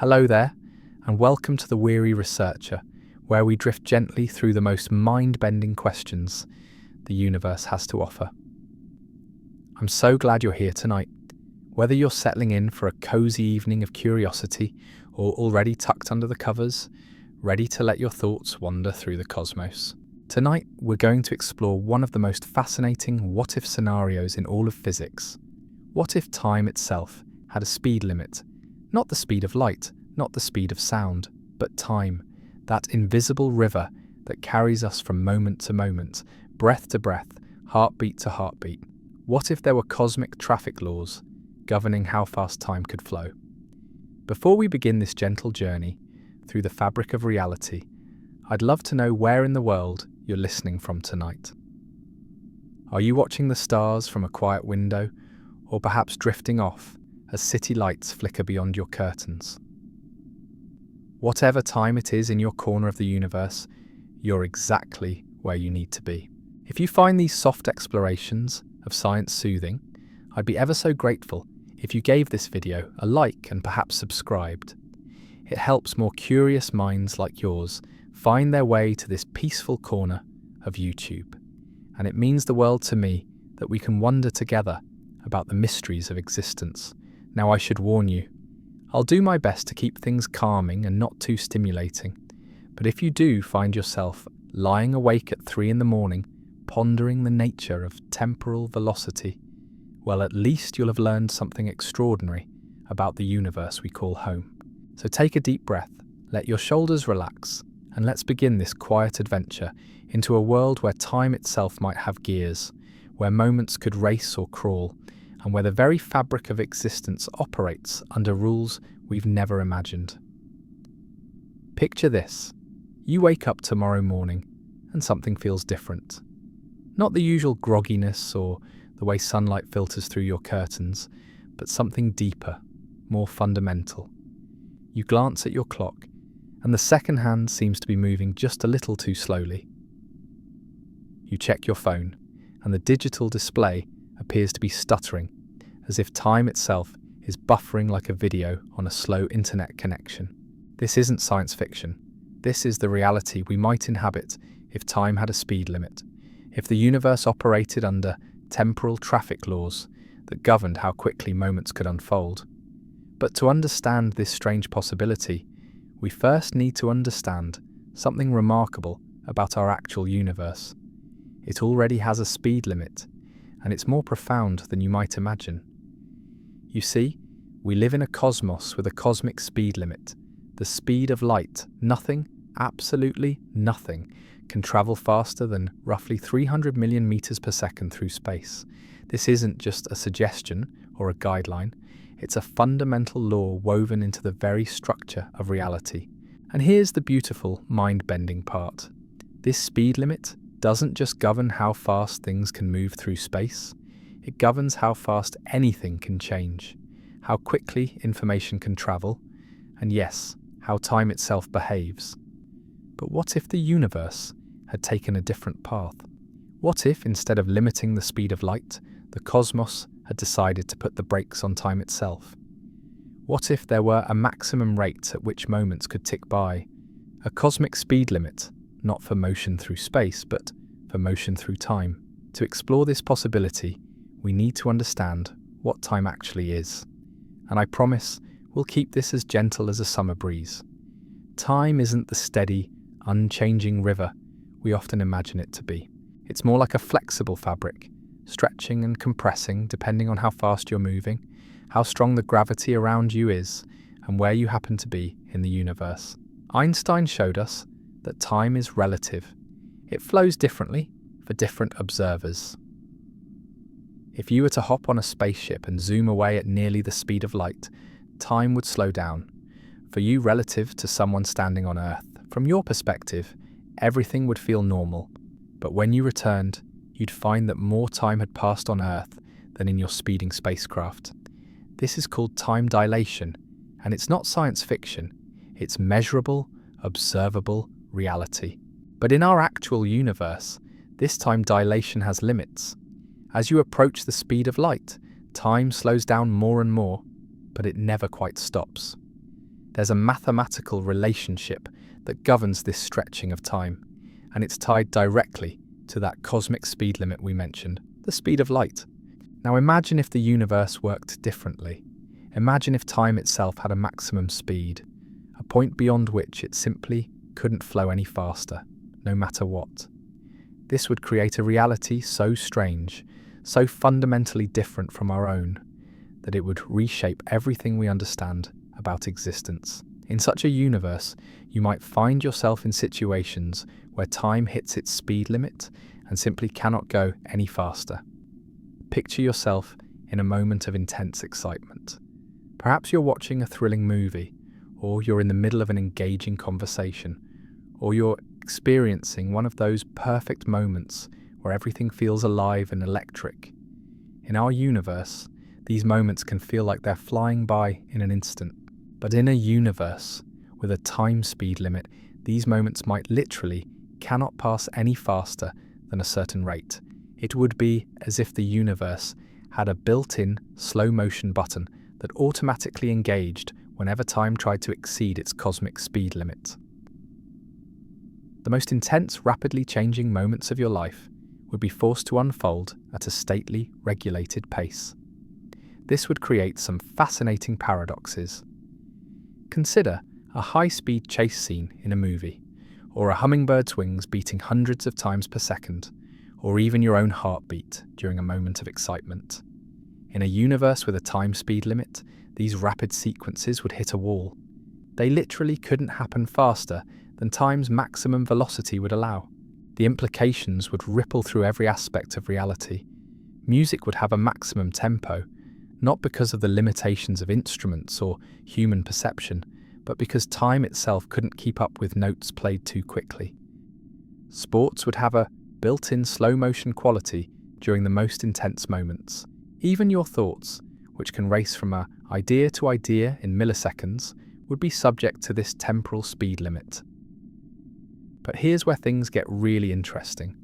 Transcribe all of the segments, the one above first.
Hello there, and welcome to The Weary Researcher, where we drift gently through the most mind-bending questions the universe has to offer. I'm so glad you're here tonight. Whether you're settling in for a cozy evening of curiosity or already tucked under the covers, ready to let your thoughts wander through the cosmos. Tonight, we're going to explore one of the most fascinating what-if scenarios in all of physics. What if time itself had a speed limit? Not the speed of light, not the speed of sound, but time, that invisible river that carries us from moment to moment, breath to breath, heartbeat to heartbeat. What if there were cosmic traffic laws governing how fast time could flow? Before we begin this gentle journey through the fabric of reality, I'd love to know where in the world you're listening from tonight. Are you watching the stars from a quiet window, or perhaps drifting off as city lights flicker beyond your curtains? Whatever time it is in your corner of the universe, you're exactly where you need to be. If you find these soft explorations of science soothing, I'd be ever so grateful if you gave this video a like and perhaps subscribed. It helps more curious minds like yours find their way to this peaceful corner of YouTube. And it means the world to me that we can wonder together about the mysteries of existence. Now, I should warn you, I'll do my best to keep things calming and not too stimulating. But if you do find yourself lying awake at 3 a.m, pondering the nature of temporal velocity, well, at least you'll have learned something extraordinary about the universe we call home. So take a deep breath, let your shoulders relax, and let's begin this quiet adventure into a world where time itself might have gears, where moments could race or crawl, and where the very fabric of existence operates under rules we've never imagined. Picture this. You wake up tomorrow morning and something feels different. Not the usual grogginess or the way sunlight filters through your curtains, but something deeper, more fundamental. You glance at your clock, and the second hand seems to be moving just a little too slowly. You check your phone, and the digital display appears to be stuttering, as if time itself is buffering like a video on a slow internet connection. This isn't science fiction. This is the reality we might inhabit if time had a speed limit, if the universe operated under temporal traffic laws that governed how quickly moments could unfold. But to understand this strange possibility, we first need to understand something remarkable about our actual universe. It already has a speed limit, and it's more profound than you might imagine. You see, we live in a cosmos with a cosmic speed limit, the speed of light. Nothing, absolutely nothing, can travel faster than roughly 300 million meters per second through space. This isn't just a suggestion or a guideline, it's a fundamental law woven into the very structure of reality. And here's the beautiful, mind-bending part. This speed limit doesn't just govern how fast things can move through space, it governs how fast anything can change, how quickly information can travel, and yes, how time itself behaves. But what if the universe had taken a different path? What if, instead of limiting the speed of light, the cosmos had decided to put the brakes on time itself? What if there were a maximum rate at which moments could tick by? A cosmic speed limit, not for motion through space, but for motion through time. To explore this possibility, we need to understand what time actually is. And I promise we'll keep this as gentle as a summer breeze. Time isn't the steady, unchanging river we often imagine it to be. It's more like a flexible fabric, stretching and compressing depending on how fast you're moving, how strong the gravity around you is, and where you happen to be in the universe. Einstein showed us that time is relative. It flows differently for different observers. If you were to hop on a spaceship and zoom away at nearly the speed of light, time would slow down. For you, relative to someone standing on Earth, from your perspective, everything would feel normal. But when you returned, you'd find that more time had passed on Earth than in your speeding spacecraft. This is called time dilation, and it's not science fiction. It's measurable, observable reality. But in our actual universe, this time dilation has limits. As you approach the speed of light, time slows down more and more, but it never quite stops. There's a mathematical relationship that governs this stretching of time, and it's tied directly to that cosmic speed limit we mentioned, the speed of light. Now imagine if the universe worked differently. Imagine if time itself had a maximum speed, a point beyond which it simply couldn't flow any faster, no matter what. This would create a reality so strange, so fundamentally different from our own, that it would reshape everything we understand about existence. In such a universe, you might find yourself in situations where time hits its speed limit and simply cannot go any faster. Picture yourself in a moment of intense excitement. Perhaps you're watching a thrilling movie, or you're in the middle of an engaging conversation, or you're experiencing one of those perfect moments where everything feels alive and electric. In our universe, these moments can feel like they're flying by in an instant. But in a universe with a time speed limit, these moments might literally cannot pass any faster than a certain rate. It would be as if the universe had a built-in slow motion button that automatically engaged whenever time tried to exceed its cosmic speed limit. The most intense, rapidly changing moments of your life would be forced to unfold at a stately, regulated pace. This would create some fascinating paradoxes. Consider a high-speed chase scene in a movie, or a hummingbird's wings beating hundreds of times per second, or even your own heartbeat during a moment of excitement. In a universe with a time speed limit, these rapid sequences would hit a wall. They literally couldn't happen faster than time's maximum velocity would allow. The implications would ripple through every aspect of reality. Music would have a maximum tempo, not because of the limitations of instruments or human perception, but because time itself couldn't keep up with notes played too quickly. Sports would have a built-in slow-motion quality during the most intense moments. Even your thoughts, which can race from an idea to idea in milliseconds, would be subject to this temporal speed limit. But here's where things get really interesting.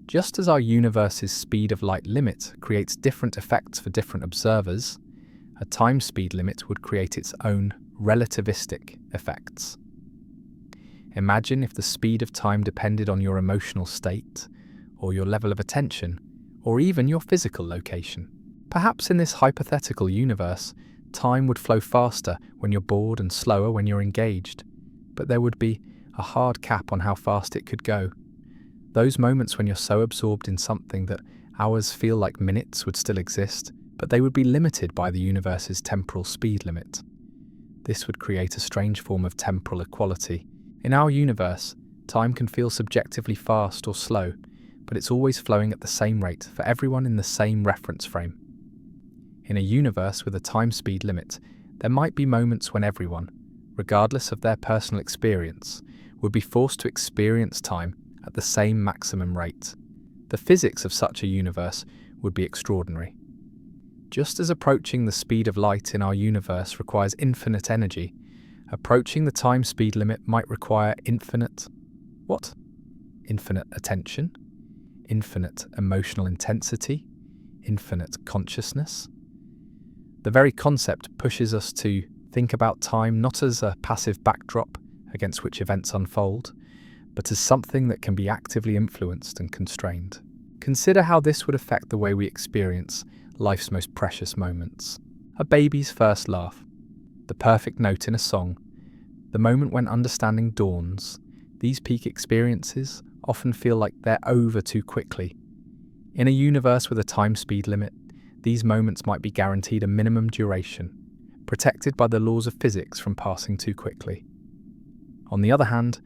Just as our universe's speed of light limit creates different effects for different observers, a time speed limit would create its own relativistic effects. Imagine if the speed of time depended on your emotional state, or your level of attention, or even your physical location. Perhaps in this hypothetical universe, time would flow faster when you're bored and slower when you're engaged, but there would be a hard cap on how fast it could go. Those moments when you're so absorbed in something that hours feel like minutes would still exist, but they would be limited by the universe's temporal speed limit. This would create a strange form of temporal equality. In our universe, time can feel subjectively fast or slow, but it's always flowing at the same rate for everyone in the same reference frame. In a universe with a time speed limit, there might be moments when everyone, regardless of their personal experience, would be forced to experience time at the same maximum rate. The physics of such a universe would be extraordinary. Just as approaching the speed of light in our universe requires infinite energy, approaching the time speed limit might require infinite attention, infinite emotional intensity, infinite consciousness. The very concept pushes us to think about time not as a passive backdrop against which events unfold, but as something that can be actively influenced and constrained. Consider how this would affect the way we experience life's most precious moments. A baby's first laugh, the perfect note in a song, the moment when understanding dawns. These peak experiences often feel like they're over too quickly. In a universe with a time speed limit, these moments might be guaranteed a minimum duration, protected by the laws of physics from passing too quickly. On the other hand,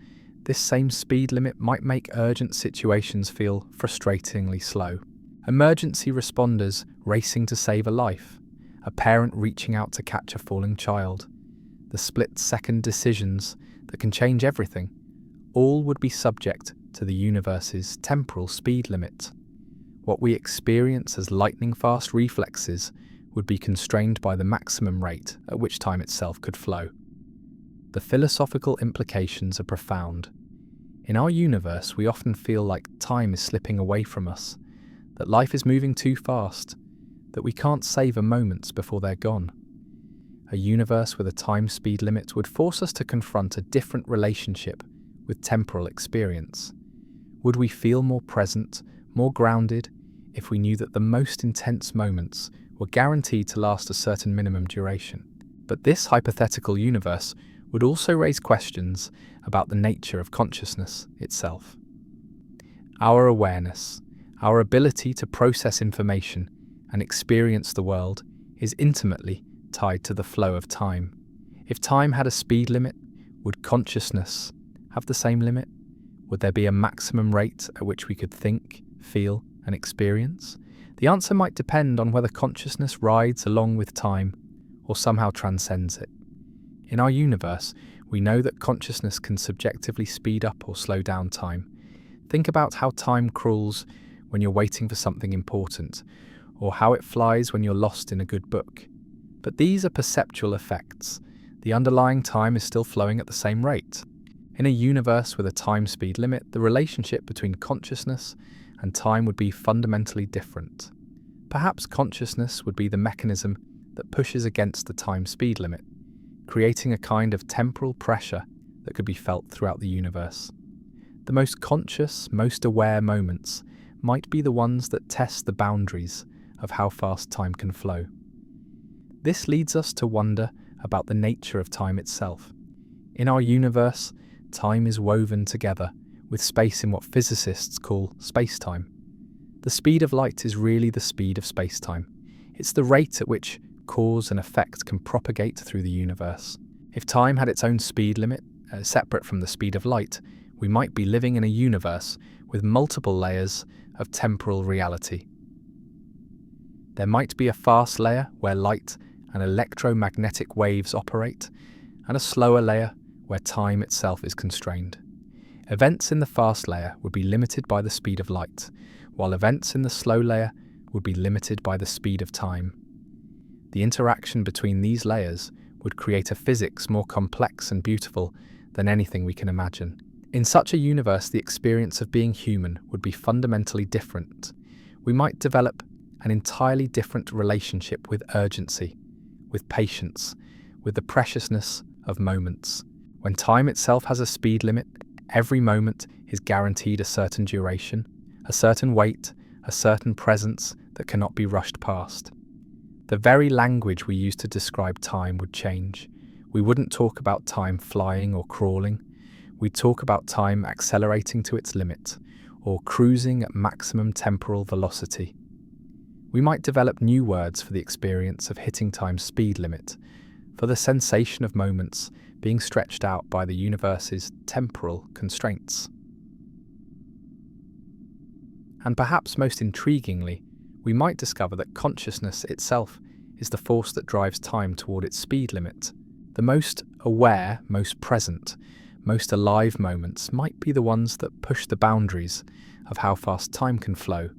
this same speed limit might make urgent situations feel frustratingly slow. Emergency responders racing to save a life, a parent reaching out to catch a falling child, the split-second decisions that can change everything, all would be subject to the universe's temporal speed limit. What we experience as lightning-fast reflexes would be constrained by the maximum rate at which time itself could flow. The philosophical implications are profound. In our universe, we often feel like time is slipping away from us, that life is moving too fast, that we can't savor moments before they're gone. a universe with a time-speed limit would force us to confront a different relationship with temporal experience. Would we feel more present, more grounded, if we knew that the most intense moments were guaranteed to last a certain minimum duration? But this hypothetical universe would also raise questions about the nature of consciousness itself. Our awareness, our ability to process information and experience the world, is intimately tied to the flow of time. If time had a speed limit, would consciousness have the same limit? Would there be a maximum rate at which we could think, feel, and experience? The answer might depend on whether consciousness rides along with time or somehow transcends it. In our universe, we know that consciousness can subjectively speed up or slow down time. Think about how time crawls when you're waiting for something important, or how it flies when you're lost in a good book. But these are perceptual effects. The underlying time is still flowing at the same rate. In a universe with a time-speed limit, the relationship between consciousness and time would be fundamentally different. Perhaps consciousness would be the mechanism that pushes against the time-speed limit, creating a kind of temporal pressure that could be felt throughout the universe. The most conscious, most aware moments might be the ones that test the boundaries of how fast time can flow. This leads us to wonder about the nature of time itself. In our universe, time is woven together with space in what physicists call space-time. The speed of light is really the speed of space-time. It's the rate at which cause and effect can propagate through the universe. If time had its own speed limit, separate from the speed of light, we might be living in a universe with multiple layers of temporal reality. There might be a fast layer where light and electromagnetic waves operate, and a slower layer where time itself is constrained. Events in the fast layer would be limited by the speed of light, while events in the slow layer would be limited by the speed of time. The interaction between these layers would create a physics more complex and beautiful than anything we can imagine. In such a universe, the experience of being human would be fundamentally different. We might develop an entirely different relationship with urgency, with patience, with the preciousness of moments. When time itself has a speed limit, every moment is guaranteed a certain duration, a certain weight, a certain presence that cannot be rushed past. The very language we use to describe time would change. We wouldn't talk about time flying or crawling. We'd talk about time accelerating to its limit, or cruising at maximum temporal velocity. We might develop new words for the experience of hitting time's speed limit, for the sensation of moments being stretched out by the universe's temporal constraints. And perhaps most intriguingly, we might discover that consciousness itself is the force that drives time toward its speed limit. The most aware, most present, most alive moments might be the ones that push the boundaries of how fast time can flow,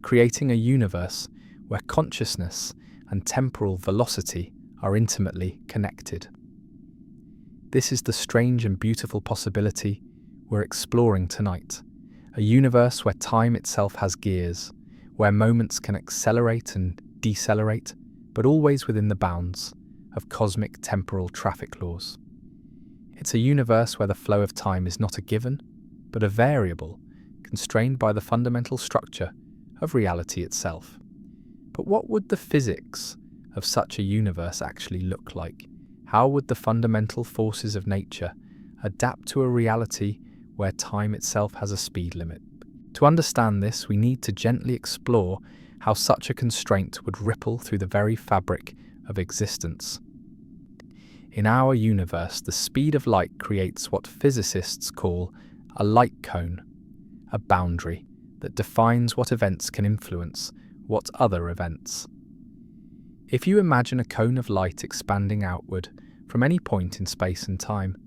creating a universe where consciousness and temporal velocity are intimately connected. This is the strange and beautiful possibility we're exploring tonight, a universe where time itself has gears, where moments can accelerate and decelerate, but always within the bounds of cosmic temporal traffic laws. It's a universe where the flow of time is not a given, but a variable, constrained by the fundamental structure of reality itself. But what would the physics of such a universe actually look like? How would the fundamental forces of nature adapt to a reality where time itself has a speed limit? To understand this, we need to gently explore how such a constraint would ripple through the very fabric of existence. In our universe, the speed of light creates what physicists call a light cone, a boundary that defines what events can influence what other events. If you imagine a cone of light expanding outward from any point in space and time,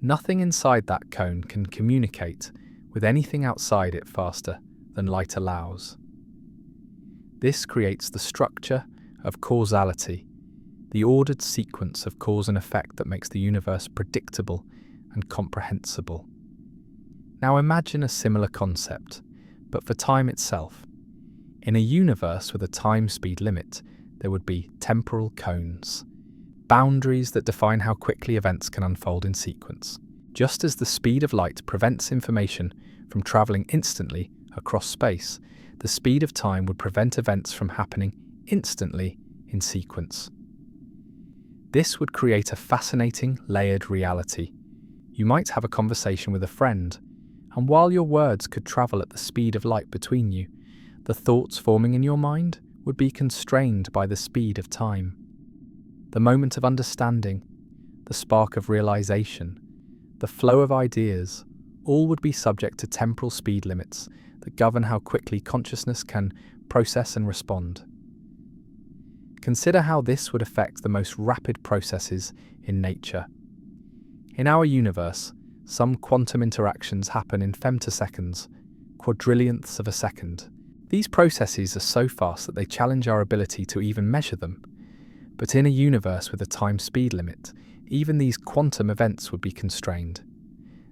nothing inside that cone can communicate with anything outside it faster than light allows. This creates the structure of causality, the ordered sequence of cause and effect that makes the universe predictable and comprehensible. Now imagine a similar concept, but for time itself. In a universe with a time-speed limit, there would be temporal cones, boundaries that define how quickly events can unfold in sequence. Just as the speed of light prevents information from traveling instantly across space, the speed of time would prevent events from happening instantly in sequence. This would create a fascinating, layered reality. You might have a conversation with a friend, and while your words could travel at the speed of light between you, the thoughts forming in your mind would be constrained by the speed of time. The moment of understanding, the spark of realization, the flow of ideas, all would be subject to temporal speed limits that govern how quickly consciousness can process and respond. Consider how this would affect the most rapid processes in nature. In our universe, some quantum interactions happen in femtoseconds, quadrillionths of a second. These processes are so fast that they challenge our ability to even measure them. But in a universe with a time-speed limit, even these quantum events would be constrained.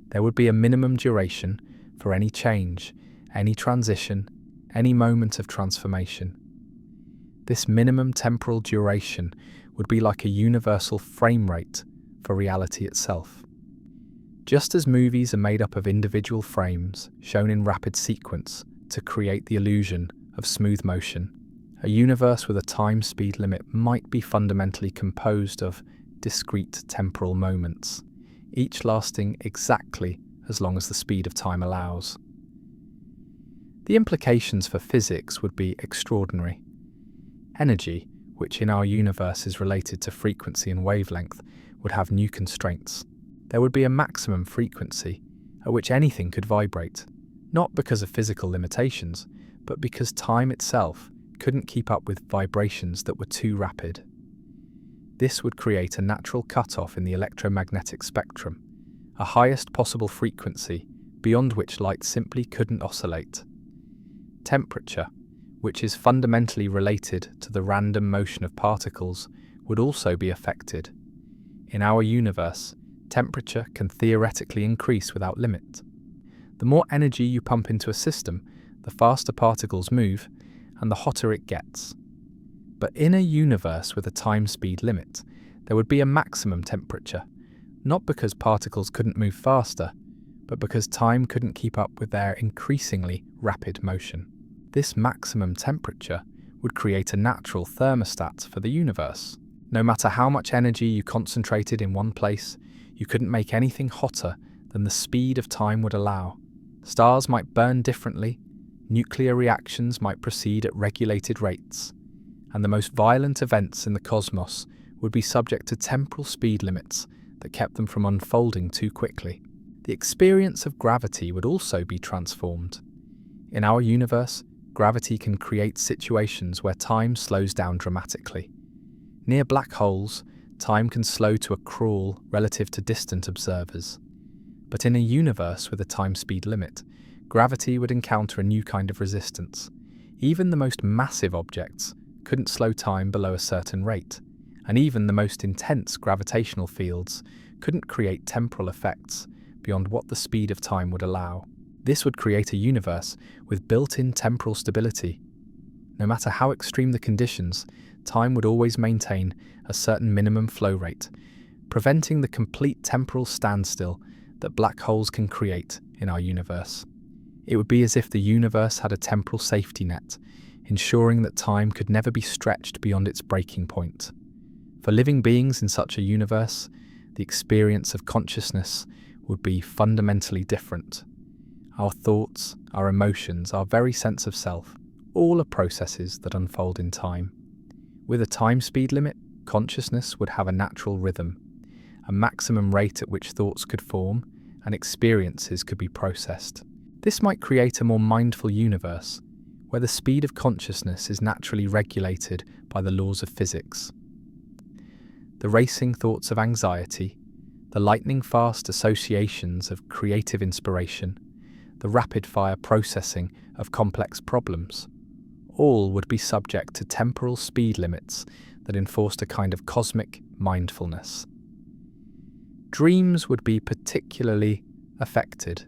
There would be a minimum duration for any change, any transition, any moment of transformation. This minimum temporal duration would be like a universal frame rate for reality itself. Just as movies are made up of individual frames shown in rapid sequence to create the illusion of smooth motion, a universe with a time-speed limit might be fundamentally composed of discrete temporal moments, each lasting exactly as long as the speed of time allows. The implications for physics would be extraordinary. Energy, which in our universe is related to frequency and wavelength, would have new constraints. There would be a maximum frequency at which anything could vibrate, not because of physical limitations, but because time itself couldn't keep up with vibrations that were too rapid. This would create a natural cutoff in the electromagnetic spectrum, a highest possible frequency beyond which light simply couldn't oscillate. Temperature, which is fundamentally related to the random motion of particles, would also be affected. In our universe, temperature can theoretically increase without limit. The more energy you pump into a system, the faster particles move, and the hotter it gets. But in a universe with a time-speed limit, there would be a maximum temperature, not because particles couldn't move faster, but because time couldn't keep up with their increasingly rapid motion. This maximum temperature would create a natural thermostat for the universe. No matter how much energy you concentrated in one place, you couldn't make anything hotter than the speed of time would allow. Stars might burn differently, nuclear reactions might proceed at regulated rates, and the most violent events in the cosmos would be subject to temporal speed limits that kept them from unfolding too quickly. The experience of gravity would also be transformed. In our universe, gravity can create situations where time slows down dramatically. Near black holes, time can slow to a crawl relative to distant observers. But in a universe with a time-speed limit, gravity would encounter a new kind of resistance. Even the most massive objects couldn't slow time below a certain rate, and even the most intense gravitational fields couldn't create temporal effects beyond what the speed of time would allow. This would create a universe with built-in temporal stability. No matter how extreme the conditions, time would always maintain a certain minimum flow rate, preventing the complete temporal standstill that black holes can create in our universe. It would be as if the universe had a temporal safety net, ensuring that time could never be stretched beyond its breaking point. For living beings in such a universe, the experience of consciousness would be fundamentally different. Our thoughts, our emotions, our very sense of self, all are processes that unfold in time. With a time-speed limit, consciousness would have a natural rhythm, a maximum rate at which thoughts could form and experiences could be processed. This might create a more mindful universe, where the speed of consciousness is naturally regulated by the laws of physics. The racing thoughts of anxiety, the lightning-fast associations of creative inspiration, the rapid-fire processing of complex problems, all would be subject to temporal speed limits that enforced a kind of cosmic mindfulness. Dreams would be particularly affected.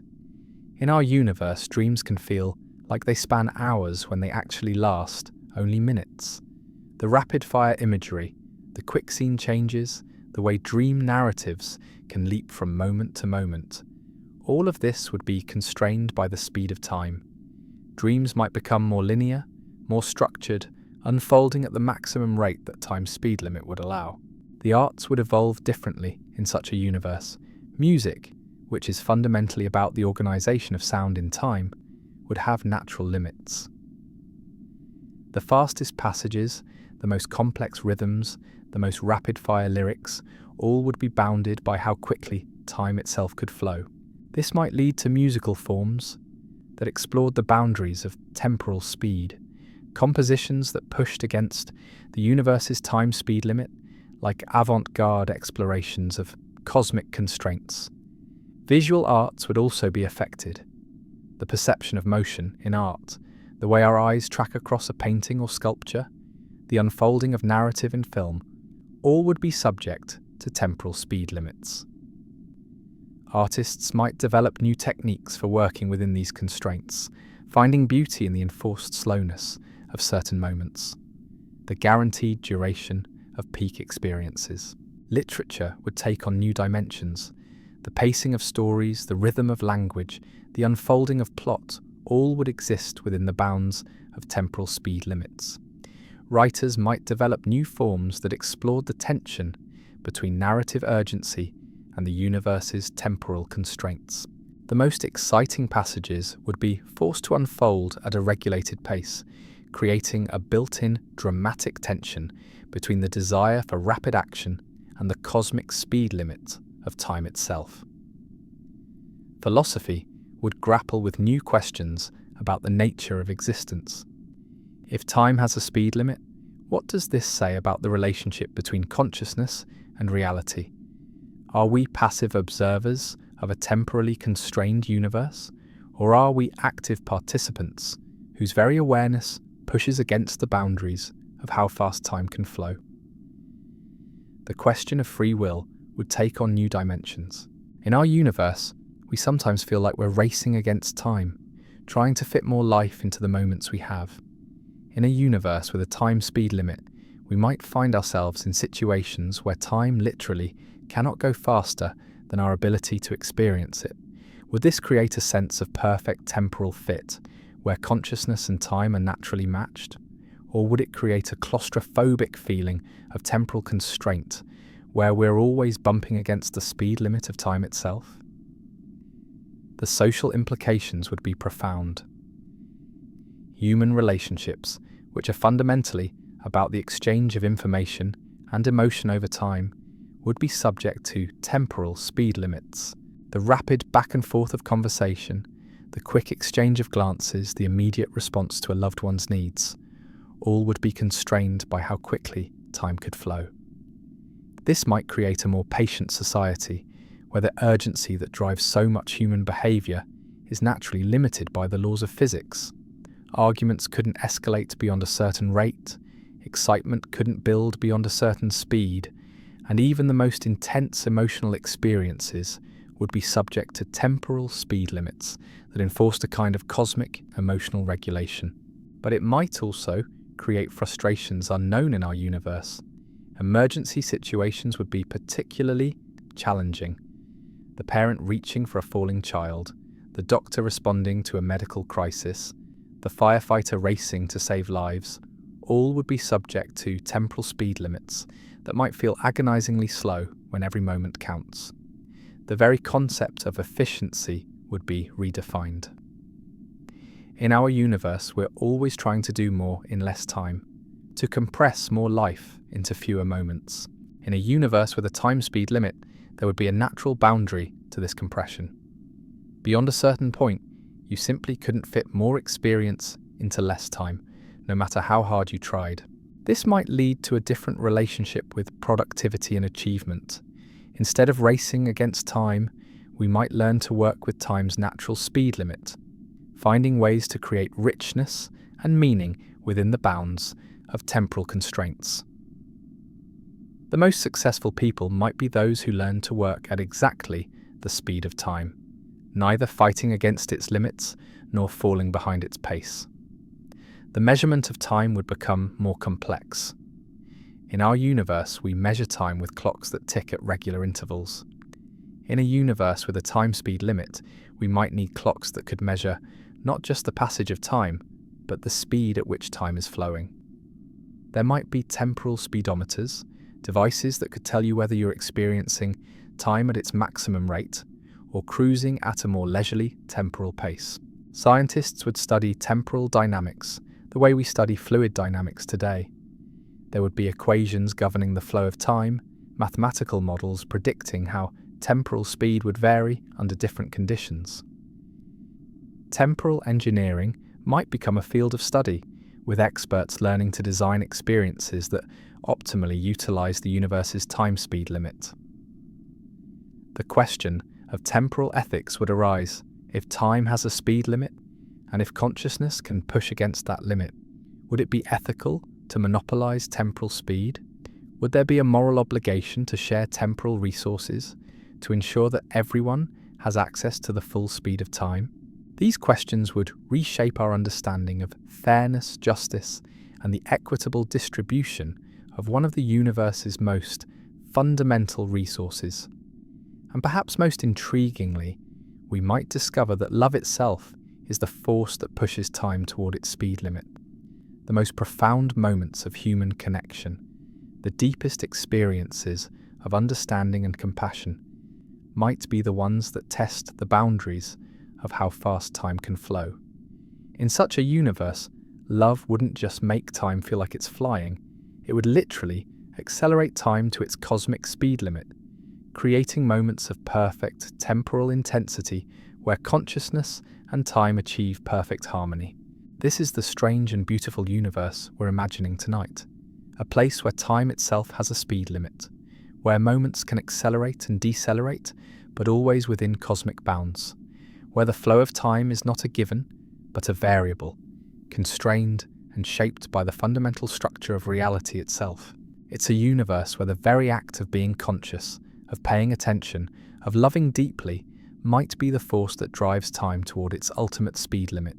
In our universe, dreams can feel like they span hours when they actually last only minutes. The rapid-fire imagery, The quick scene changes, the way dream narratives can leap from moment to moment. All of this would be constrained by the speed of time. Dreams might become more linear, more structured, unfolding at the maximum rate that time's speed limit would allow. The arts would evolve differently in such a universe. Music, which is fundamentally about the organization of sound in time, would have natural limits. The fastest passages, the most complex rhythms, the most rapid-fire lyrics, all would be bounded by how quickly time itself could flow. This might lead to musical forms that explored the boundaries of temporal speed, compositions that pushed against the universe's time speed limit, like avant-garde explorations of cosmic constraints. Visual arts would also be affected. The perception of motion in art, the way our eyes track across a painting or sculpture, the unfolding of narrative in film, all would be subject to temporal speed limits. Artists might develop new techniques for working within these constraints, finding beauty in the enforced slowness of certain moments, the guaranteed duration of peak experiences. Literature would take on new dimensions. The pacing of stories, the rhythm of language, the unfolding of plot, all would exist within the bounds of temporal speed limits. Writers might develop new forms that explored the tension between narrative urgency and the universe's temporal constraints. The most exciting passages would be forced to unfold at a regulated pace, creating a built-in dramatic tension between the desire for rapid action and the cosmic speed limit of time itself. Philosophy would grapple with new questions about the nature of existence. If time has a speed limit, what does this say about the relationship between consciousness and reality? Are we passive observers of a temporally constrained universe, or are we active participants whose very awareness pushes against the boundaries of how fast time can flow? The question of free will would take on new dimensions. In our universe, we sometimes feel like we're racing against time, trying to fit more life into the moments we have. In a universe with a time speed limit, we might find ourselves in situations where time literally cannot go faster than our ability to experience it. Would this create a sense of perfect temporal fit, where consciousness and time are naturally matched? Or would it create a claustrophobic feeling of temporal constraint, where we're always bumping against the speed limit of time itself? The social implications would be profound. Human relationships, which are fundamentally about the exchange of information and emotion over time, would be subject to temporal speed limits. The rapid back and forth of conversation, the quick exchange of glances, the immediate response to a loved one's needs, all would be constrained by how quickly time could flow. This might create a more patient society, where the urgency that drives so much human behaviour is naturally limited by the laws of physics. Arguments couldn't escalate beyond a certain rate, excitement couldn't build beyond a certain speed, and even the most intense emotional experiences would be subject to temporal speed limits that enforced a kind of cosmic emotional regulation. But it might also create frustrations unknown in our universe. Emergency situations would be particularly challenging. The parent reaching for a falling child, the doctor responding to a medical crisis, the firefighter racing to save lives, all would be subject to temporal speed limits that might feel agonizingly slow when every moment counts. The very concept of efficiency would be redefined. In our universe, we're always trying to do more in less time, to compress more life into fewer moments. In a universe with a time speed limit, there would be a natural boundary to this compression. Beyond a certain point, you simply couldn't fit more experience into less time, no matter how hard you tried. This might lead to a different relationship with productivity and achievement. Instead of racing against time, we might learn to work with time's natural speed limit, finding ways to create richness and meaning within the bounds of temporal constraints. The most successful people might be those who learn to work at exactly the speed of time, neither fighting against its limits nor falling behind its pace. The measurement of time would become more complex. In our universe, we measure time with clocks that tick at regular intervals. In a universe with a time-speed limit, we might need clocks that could measure not just the passage of time, but the speed at which time is flowing. There might be temporal speedometers, devices that could tell you whether you're experiencing time at its maximum rate or cruising at a more leisurely temporal pace. Scientists would study temporal dynamics the way we study fluid dynamics today. There would be equations governing the flow of time, mathematical models predicting how temporal speed would vary under different conditions. Temporal engineering might become a field of study, with experts learning to design experiences that optimally utilize the universe's time-speed limit. The question of temporal ethics would arise if time has a speed limit, and if consciousness can push against that limit. Would it be ethical to monopolize temporal speed? Would there be a moral obligation to share temporal resources to ensure that everyone has access to the full speed of time? These questions would reshape our understanding of fairness, justice, and the equitable distribution of one of the universe's most fundamental resources. And perhaps most intriguingly, we might discover that love itself is the force that pushes time toward its speed limit. The most profound moments of human connection, the deepest experiences of understanding and compassion, might be the ones that test the boundaries of how fast time can flow. In such a universe, love wouldn't just make time feel like it's flying, it would literally accelerate time to its cosmic speed limit, creating moments of perfect temporal intensity where consciousness and time achieve perfect harmony. This is the strange and beautiful universe we're imagining tonight, a place where time itself has a speed limit, where moments can accelerate and decelerate, but always within cosmic bounds, where the flow of time is not a given, but a variable, constrained and shaped by the fundamental structure of reality itself. It's a universe where the very act of being conscious, of paying attention, of loving deeply, might be the force that drives time toward its ultimate speed limit,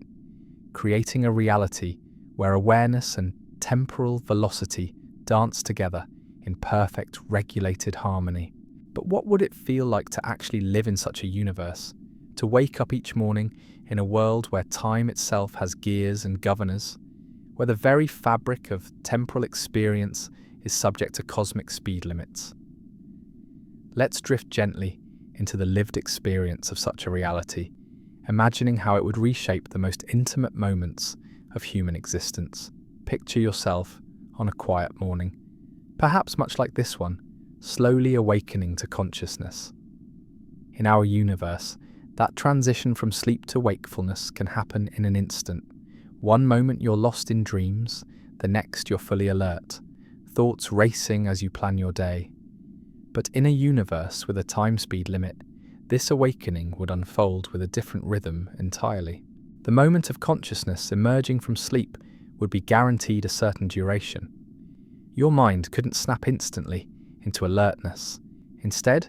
creating a reality where awareness and temporal velocity dance together in perfect, regulated harmony. But what would it feel like to actually live in such a universe? To wake up each morning in a world where time itself has gears and governors, where the very fabric of temporal experience is subject to cosmic speed limits. Let's drift gently into the lived experience of such a reality, imagining how it would reshape the most intimate moments of human existence. Picture yourself on a quiet morning, perhaps much like this one, slowly awakening to consciousness. In our universe, that transition from sleep to wakefulness can happen in an instant. One moment you're lost in dreams, the next you're fully alert, thoughts racing as you plan your day. But in a universe with a time speed limit, this awakening would unfold with a different rhythm entirely. The moment of consciousness emerging from sleep would be guaranteed a certain duration. Your mind couldn't snap instantly into alertness. Instead,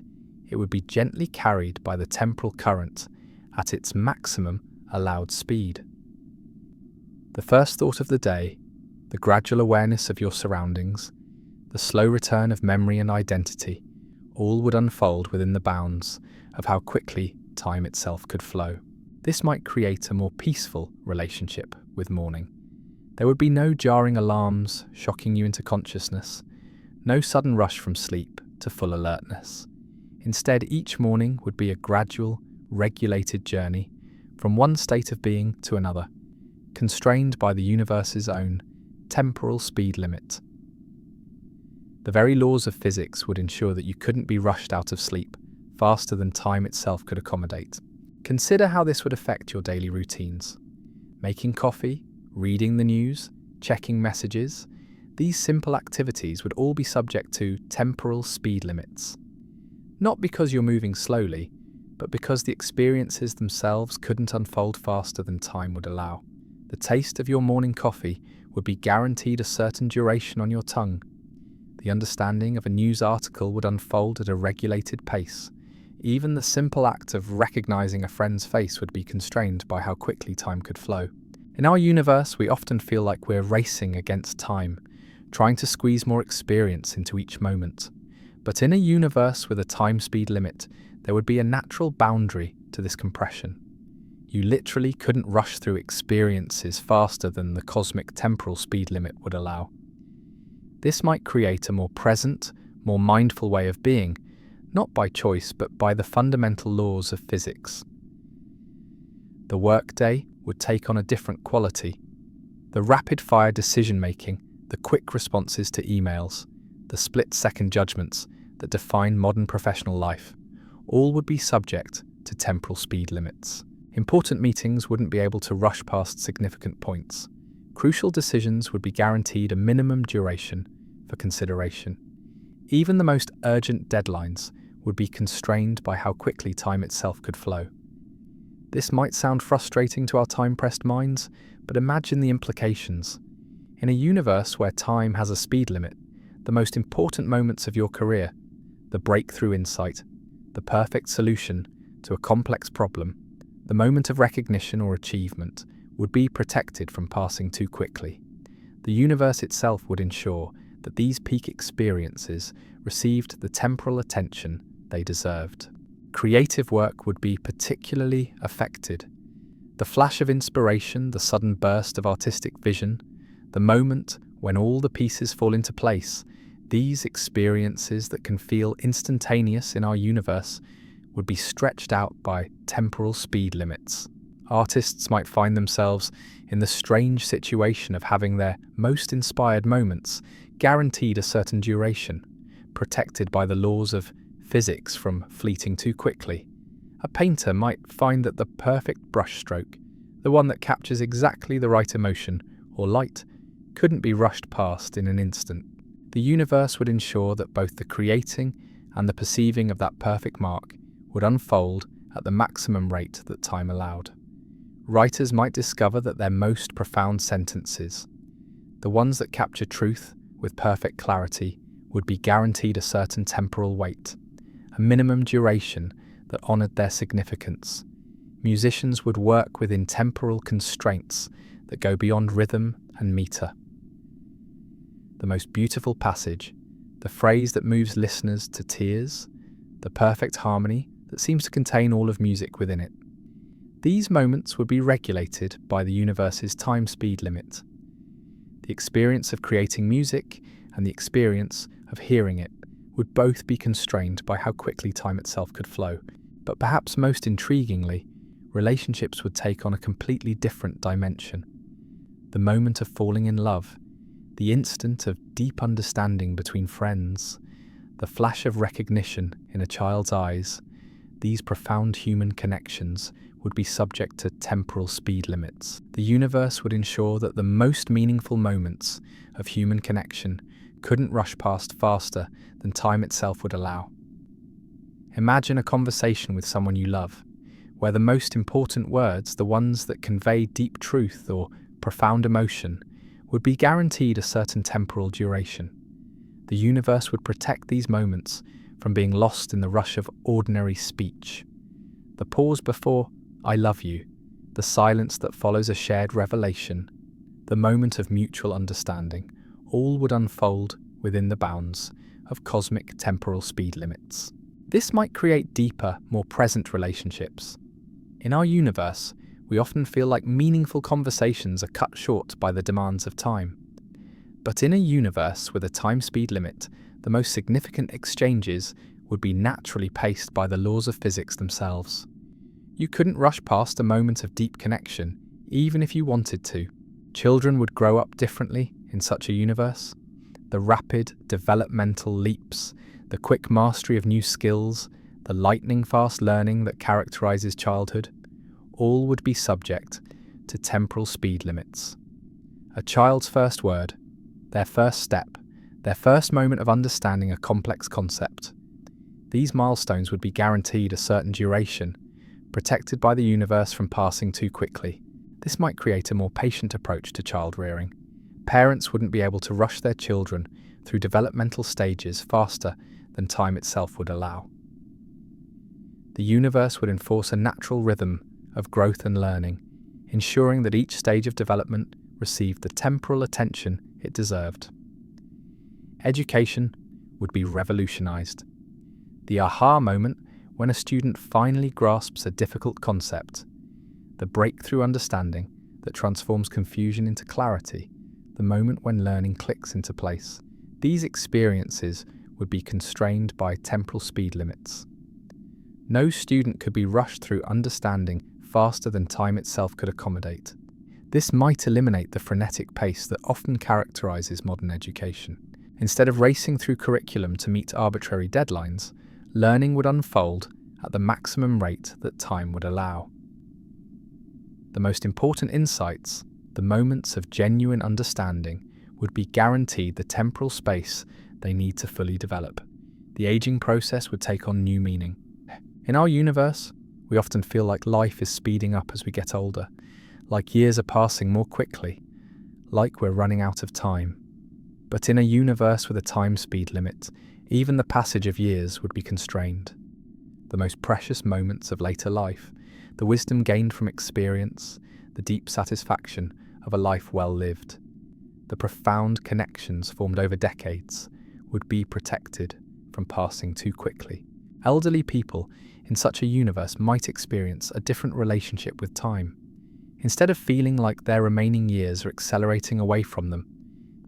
it would be gently carried by the temporal current at its maximum allowed speed. The first thought of the day, the gradual awareness of your surroundings, the slow return of memory and identity, all would unfold within the bounds of how quickly time itself could flow. This might create a more peaceful relationship with morning. There would be no jarring alarms shocking you into consciousness, no sudden rush from sleep to full alertness. Instead, each morning would be a gradual, regulated journey from one state of being to another, constrained by the universe's own temporal speed limit. The very laws of physics would ensure that you couldn't be rushed out of sleep faster than time itself could accommodate. Consider how this would affect your daily routines. Making coffee, reading the news, checking messages, these simple activities would all be subject to temporal speed limits. Not because you're moving slowly, but because the experiences themselves couldn't unfold faster than time would allow. The taste of your morning coffee would be guaranteed a certain duration on your tongue. The understanding of a news article would unfold at a regulated pace. Even the simple act of recognizing a friend's face would be constrained by how quickly time could flow. In our universe, we often feel like we're racing against time, trying to squeeze more experience into each moment. But in a universe with a time-speed limit, there would be a natural boundary to this compression. You literally couldn't rush through experiences faster than the cosmic temporal speed limit would allow. This might create a more present, more mindful way of being, not by choice but by the fundamental laws of physics. The workday would take on a different quality. The rapid-fire decision-making, the quick responses to emails, the split-second judgments that define modern professional life, all would be subject to temporal speed limits. Important meetings wouldn't be able to rush past significant points. Crucial decisions would be guaranteed a minimum duration for consideration. Even the most urgent deadlines would be constrained by how quickly time itself could flow. This might sound frustrating to our time-pressed minds, but imagine the implications. In a universe where time has a speed limit, the most important moments of your career, the breakthrough insight, the perfect solution to a complex problem, the moment of recognition or achievement, would be protected from passing too quickly. The universe itself would ensure that these peak experiences received the temporal attention they deserved. Creative work would be particularly affected. The flash of inspiration, the sudden burst of artistic vision, the moment when all the pieces fall into place, these experiences that can feel instantaneous in our universe would be stretched out by temporal speed limits. Artists might find themselves in the strange situation of having their most inspired moments guaranteed a certain duration, protected by the laws of physics from fleeting too quickly. A painter might find that the perfect brushstroke, the one that captures exactly the right emotion or light, couldn't be rushed past in an instant. The universe would ensure that both the creating and the perceiving of that perfect mark would unfold at the maximum rate that time allowed. Writers might discover that their most profound sentences, the ones that capture truth with perfect clarity, would be guaranteed a certain temporal weight, a minimum duration that honoured their significance. Musicians would work within temporal constraints that go beyond rhythm and meter. The most beautiful passage, the phrase that moves listeners to tears, the perfect harmony that seems to contain all of music within it. These moments would be regulated by the universe's time-speed limit. The experience of creating music and the experience of hearing it would both be constrained by how quickly time itself could flow. But perhaps most intriguingly, relationships would take on a completely different dimension. The moment of falling in love, the instant of deep understanding between friends, the flash of recognition in a child's eyes, these profound human connections would be subject to temporal speed limits. The universe would ensure that the most meaningful moments of human connection couldn't rush past faster than time itself would allow. Imagine a conversation with someone you love, where the most important words, the ones that convey deep truth or profound emotion, would be guaranteed a certain temporal duration. The universe would protect these moments from being lost in the rush of ordinary speech. The pause before "I love you," the silence that follows a shared revelation, the moment of mutual understanding, all would unfold within the bounds of cosmic temporal speed limits. This might create deeper, more present relationships. In our universe, we often feel like meaningful conversations are cut short by the demands of time. But in a universe with a time-speed limit, the most significant exchanges would be naturally paced by the laws of physics themselves. You couldn't rush past a moment of deep connection, even if you wanted to. Children would grow up differently in such a universe. The rapid developmental leaps, the quick mastery of new skills, the lightning-fast learning that characterizes childhood, all would be subject to temporal speed limits. A child's first word, their first step, their first moment of understanding a complex concept. These milestones would be guaranteed a certain duration, protected by the universe from passing too quickly. This might create a more patient approach to child rearing. Parents wouldn't be able to rush their children through developmental stages faster than time itself would allow. The universe would enforce a natural rhythm of growth and learning, ensuring that each stage of development received the temporal attention it deserved. education would be revolutionized. The aha moment when a student finally grasps a difficult concept, the breakthrough understanding that transforms confusion into clarity, the moment when learning clicks into place. These experiences would be constrained by temporal speed limits. No student could be rushed through understanding faster than time itself could accommodate. This might eliminate the frenetic pace that often characterizes modern education. Instead of racing through curriculum to meet arbitrary deadlines, learning would unfold at the maximum rate that time would allow. The most important insights, the moments of genuine understanding, would be guaranteed the temporal space they need to fully develop. The aging process would take on new meaning. In our universe, we often feel like life is speeding up as we get older, like years are passing more quickly, like we're running out of time. But in a universe with a time speed limit, even the passage of years would be constrained. The most precious moments of later life, the wisdom gained from experience, the deep satisfaction of a life well lived, the profound connections formed over decades, would be protected from passing too quickly. Elderly people in such a universe might experience a different relationship with time. Instead of feeling like their remaining years are accelerating away from them,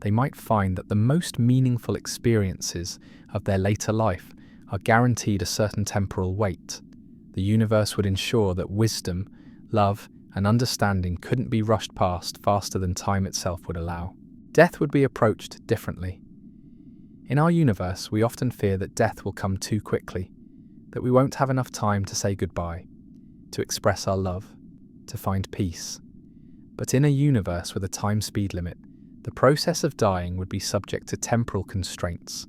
they might find that the most meaningful experiences of their later life are guaranteed a certain temporal weight. The universe would ensure that wisdom, love, and understanding couldn't be rushed past faster than time itself would allow. Death would be approached differently. In our universe, we often fear that death will come too quickly, that we won't have enough time to say goodbye, to express our love, to find peace. But in a universe with a time speed limit, the process of dying would be subject to temporal constraints.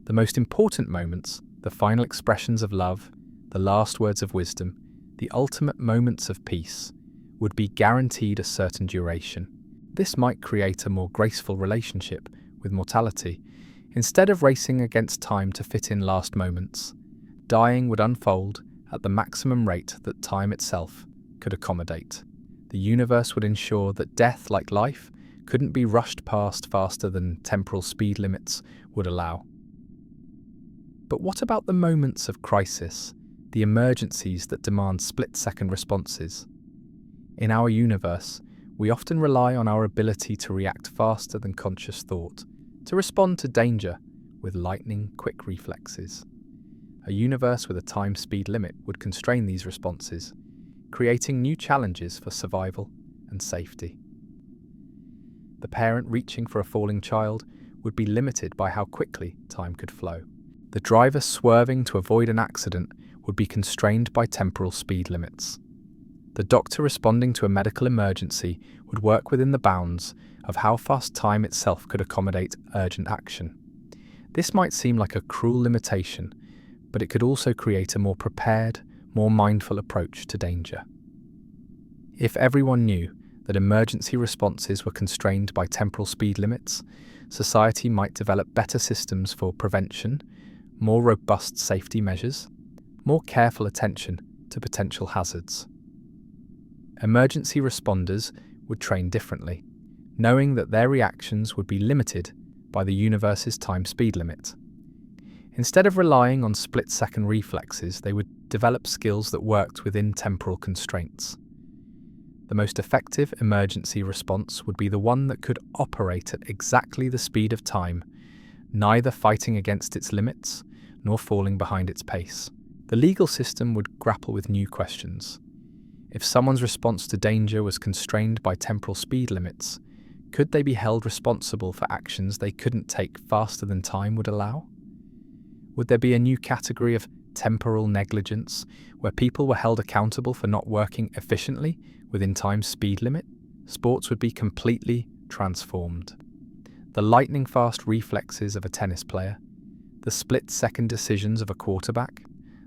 The most important moments, the final expressions of love, the last words of wisdom, the ultimate moments of peace, would be guaranteed a certain duration. This might create a more graceful relationship with mortality. Instead of racing against time to fit in last moments, dying would unfold at the maximum rate that time itself could accommodate. The universe would ensure that death, like life, couldn't be rushed past faster than temporal speed limits would allow. But what about the moments of crisis, the emergencies that demand split-second responses? In our universe, we often rely on our ability to react faster than conscious thought, to respond to danger with lightning-quick reflexes. A universe with a time speed limit would constrain these responses, creating new challenges for survival and safety. The parent reaching for a falling child would be limited by how quickly time could flow. The driver swerving to avoid an accident would be constrained by temporal speed limits. The doctor responding to a medical emergency would work within the bounds of how fast time itself could accommodate urgent action. This might seem like a cruel limitation, but it could also create a more prepared, more mindful approach to danger. If everyone knew that emergency responses were constrained by temporal speed limits, society might develop better systems for prevention, more robust safety measures, more careful attention to potential hazards. Emergency responders would train differently, knowing that their reactions would be limited by the universe's time speed limit. Instead of relying on split-second reflexes, they would develop skills that worked within temporal constraints. The most effective emergency response would be the one that could operate at exactly the speed of time, neither fighting against its limits nor falling behind its pace. The legal system would grapple with new questions. If someone's response to danger was constrained by temporal speed limits, could they be held responsible for actions they couldn't take faster than time would allow? Would there be a new category of temporal negligence, where people were held accountable for not working efficiently within time's speed limit? Sports would be completely transformed. The lightning-fast reflexes of a tennis player, the split-second decisions of a quarterback,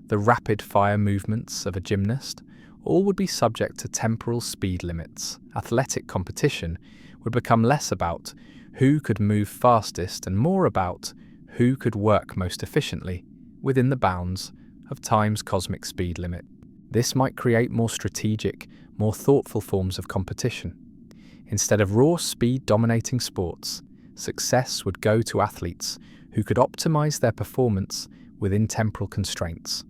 the rapid-fire movements of a gymnast, all would be subject to temporal speed limits. Athletic competition would become less about who could move fastest and more about who could work most efficiently within the bounds of time's cosmic speed limit. This might create more strategic, more thoughtful forms of competition. Instead of raw speed dominating sports, success would go to athletes who could optimize their performance within temporal constraints.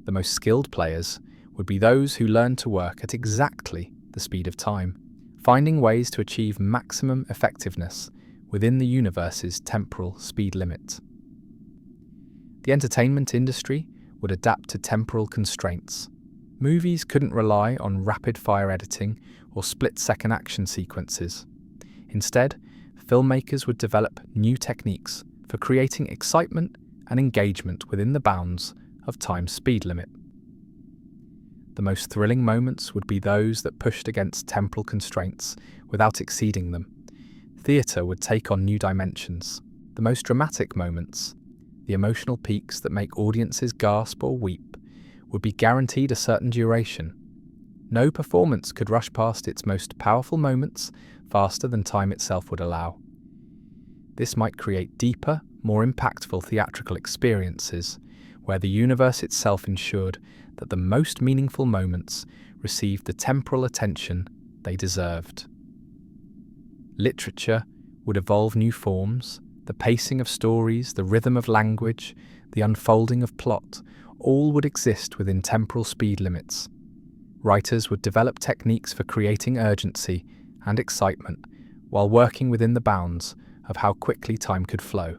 The most skilled players would be those who learned to work at exactly the speed of time, finding ways to achieve maximum effectiveness within the universe's temporal speed limit. The entertainment industry would adapt to temporal constraints. Movies couldn't rely on rapid-fire editing or split-second action sequences. Instead, filmmakers would develop new techniques for creating excitement and engagement within the bounds of time's speed limit. The most thrilling moments would be those that pushed against temporal constraints without exceeding them. Theatre would take on new dimensions. The most dramatic moments, the emotional peaks that make audiences gasp or weep, would be guaranteed a certain duration. No performance could rush past its most powerful moments faster than time itself would allow. This might create deeper, more impactful theatrical experiences, where the universe itself ensured that the most meaningful moments received the temporal attention they deserved. Literature would evolve new forms. The pacing of stories, the rhythm of language, the unfolding of plot, all would exist within temporal speed limits. Writers would develop techniques for creating urgency and excitement while working within the bounds of how quickly time could flow.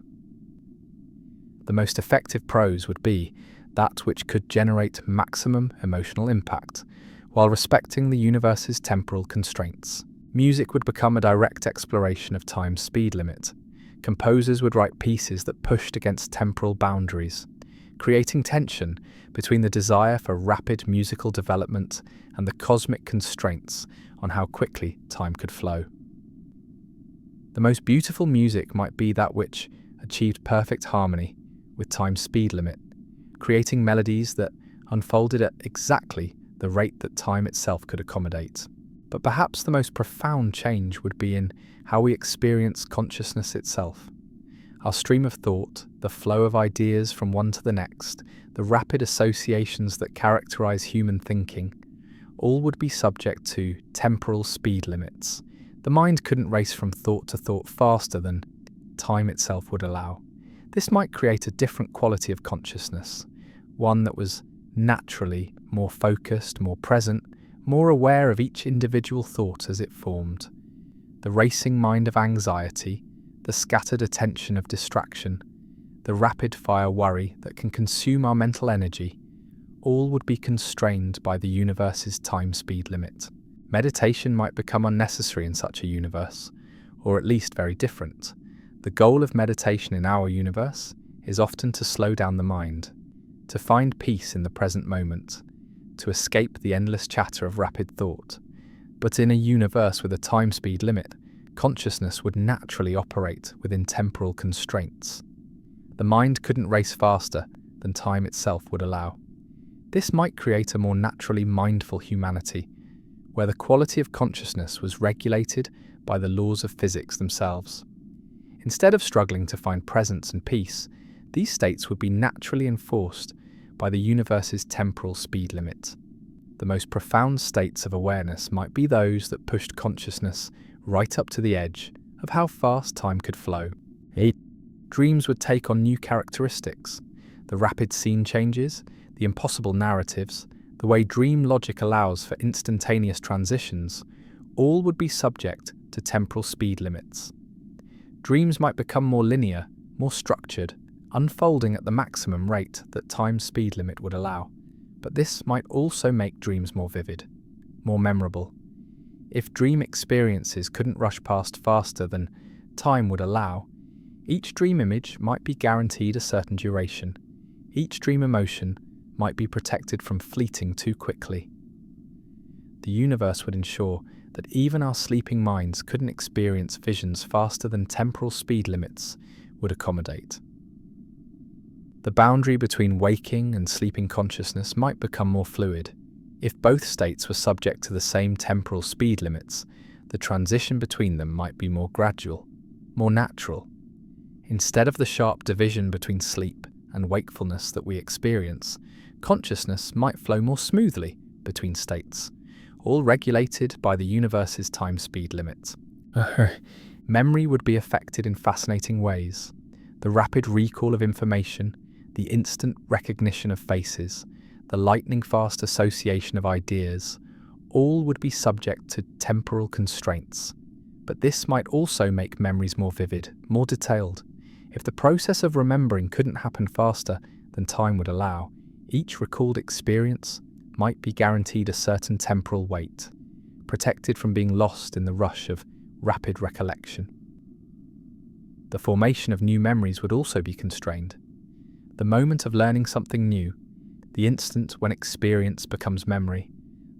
The most effective prose would be that which could generate maximum emotional impact while respecting the universe's temporal constraints. Music would become a direct exploration of time's speed limit. Composers would write pieces that pushed against temporal boundaries, creating tension between the desire for rapid musical development and the cosmic constraints on how quickly time could flow. The most beautiful music might be that which achieved perfect harmony with time's speed limit, creating melodies that unfolded at exactly the rate that time itself could accommodate. But perhaps the most profound change would be in how we experience consciousness itself. Our stream of thought, the flow of ideas from one to the next, the rapid associations that characterize human thinking, all would be subject to temporal speed limits. The mind couldn't race from thought to thought faster than time itself would allow. This might create a different quality of consciousness, one that was naturally more focused, more present, more aware of each individual thought as it formed. The racing mind of anxiety, the scattered attention of distraction, the rapid-fire worry that can consume our mental energy, all would be constrained by the universe's time-speed limit. Meditation might become unnecessary in such a universe, or at least very different. The goal of meditation in our universe is often to slow down the mind, to find peace in the present moment, to escape the endless chatter of rapid thought. But in a universe with a time-speed limit, consciousness would naturally operate within temporal constraints. The mind couldn't race faster than time itself would allow. This might create a more naturally mindful humanity, where the quality of consciousness was regulated by the laws of physics themselves. Instead of struggling to find presence and peace, these states would be naturally enforced by the universe's temporal speed limit. The most profound states of awareness might be those that pushed consciousness right up to the edge of how fast time could flow. Dreams would take on new characteristics. The rapid scene changes, the impossible narratives, the way dream logic allows for instantaneous transitions, all would be subject to temporal speed limits. Dreams might become more linear, more structured, unfolding at the maximum rate that time's speed limit would allow. But this might also make dreams more vivid, more memorable. If dream experiences couldn't rush past faster than time would allow, each dream image might be guaranteed a certain duration. Each dream emotion might be protected from fleeting too quickly. The universe would ensure that even our sleeping minds couldn't experience visions faster than temporal speed limits would accommodate. The boundary between waking and sleeping consciousness might become more fluid. If both states were subject to the same temporal speed limits, the transition between them might be more gradual, more natural. Instead of the sharp division between sleep and wakefulness that we experience, consciousness might flow more smoothly between states, all regulated by the universe's time-speed limits. Memory would be affected in fascinating ways. The rapid recall of information, the instant recognition of faces, the lightning-fast association of ideas, all would be subject to temporal constraints. But this might also make memories more vivid, more detailed. If the process of remembering couldn't happen faster than time would allow, each recalled experience might be guaranteed a certain temporal weight, protected from being lost in the rush of rapid recollection. The formation of new memories would also be constrained. The moment of learning something new, the instant when experience becomes memory,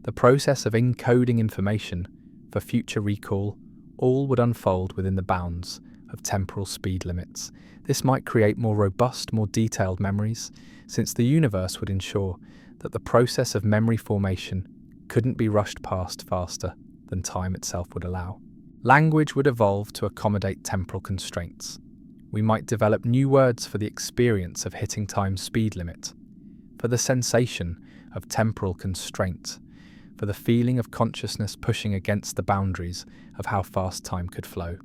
the process of encoding information for future recall, all would unfold within the bounds of temporal speed limits. This might create more robust, more detailed memories, since the universe would ensure that the process of memory formation couldn't be rushed past faster than time itself would allow. Language would evolve to accommodate temporal constraints. We might develop new words for the experience of hitting time's speed limit, for the sensation of temporal constraint, for the feeling of consciousness pushing against the boundaries of how fast time could flow.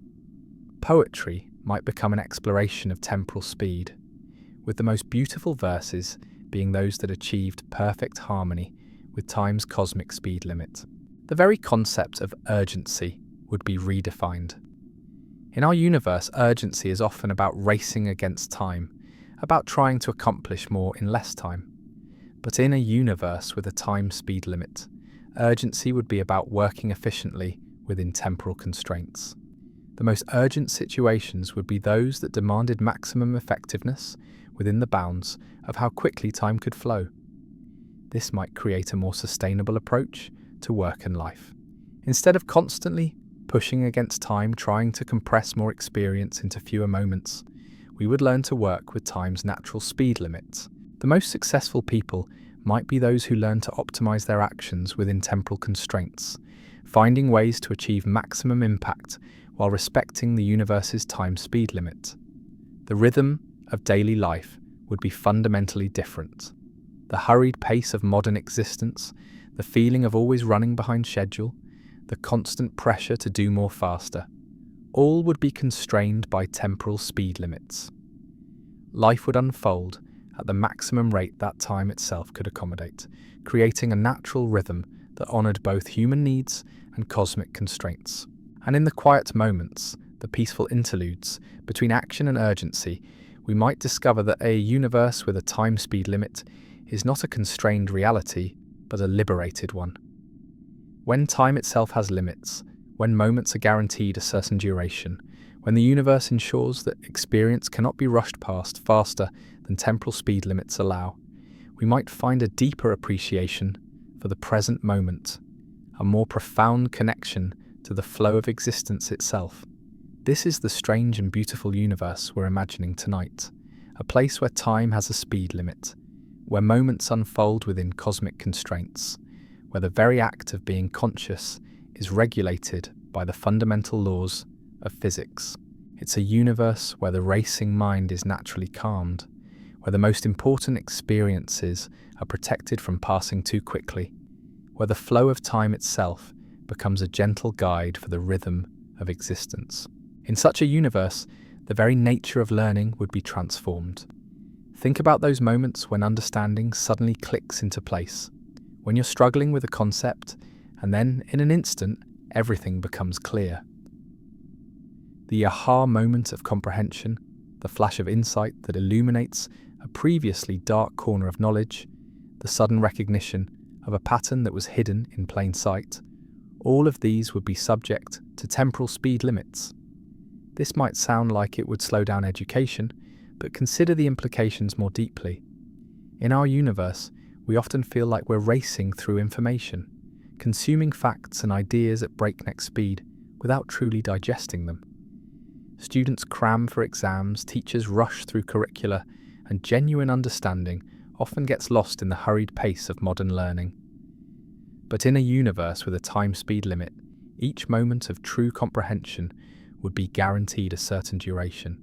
Poetry might become an exploration of temporal speed, with the most beautiful verses being those that achieved perfect harmony with time's cosmic speed limit. The very concept of urgency would be redefined. In our universe, urgency is often about racing against time, about trying to accomplish more in less time. But in a universe with a time speed limit, urgency would be about working efficiently within temporal constraints. The most urgent situations would be those that demanded maximum effectiveness within the bounds of how quickly time could flow. This might create a more sustainable approach to work and life. Instead of constantly pushing against time, trying to compress more experience into fewer moments, we would learn to work with time's natural speed limits. The most successful people might be those who learn to optimize their actions within temporal constraints, finding ways to achieve maximum impact while respecting the universe's time speed limit. The rhythm of daily life would be fundamentally different. The hurried pace of modern existence, the feeling of always running behind schedule, the constant pressure to do more faster, all would be constrained by temporal speed limits. Life would unfold at the maximum rate that time itself could accommodate, creating a natural rhythm that honoured both human needs and cosmic constraints. And in the quiet moments, the peaceful interludes between action and urgency, we might discover that a universe with a time speed limit is not a constrained reality, but a liberated one. When time itself has limits, when moments are guaranteed a certain duration, when the universe ensures that experience cannot be rushed past faster than temporal speed limits allow, we might find a deeper appreciation for the present moment, a more profound connection to the flow of existence itself. This is the strange and beautiful universe we're imagining tonight, a place where time has a speed limit, where moments unfold within cosmic constraints, where the very act of being conscious is regulated by the fundamental laws of physics. It's a universe where the racing mind is naturally calmed, where the most important experiences are protected from passing too quickly, where the flow of time itself becomes a gentle guide for the rhythm of existence. In such a universe, the very nature of learning would be transformed. Think about those moments when understanding suddenly clicks into place, when you're struggling with a concept, and then, in an instant, everything becomes clear. The aha moment of comprehension, the flash of insight that illuminates a previously dark corner of knowledge, the sudden recognition of a pattern that was hidden in plain sight, all of these would be subject to temporal speed limits. This might sound like it would slow down education, but consider the implications more deeply. In our universe, we often feel like we're racing through information, consuming facts and ideas at breakneck speed without truly digesting them. Students cram for exams, teachers rush through curricula, and genuine understanding often gets lost in the hurried pace of modern learning. But in a universe with a time speed limit, each moment of true comprehension would be guaranteed a certain duration,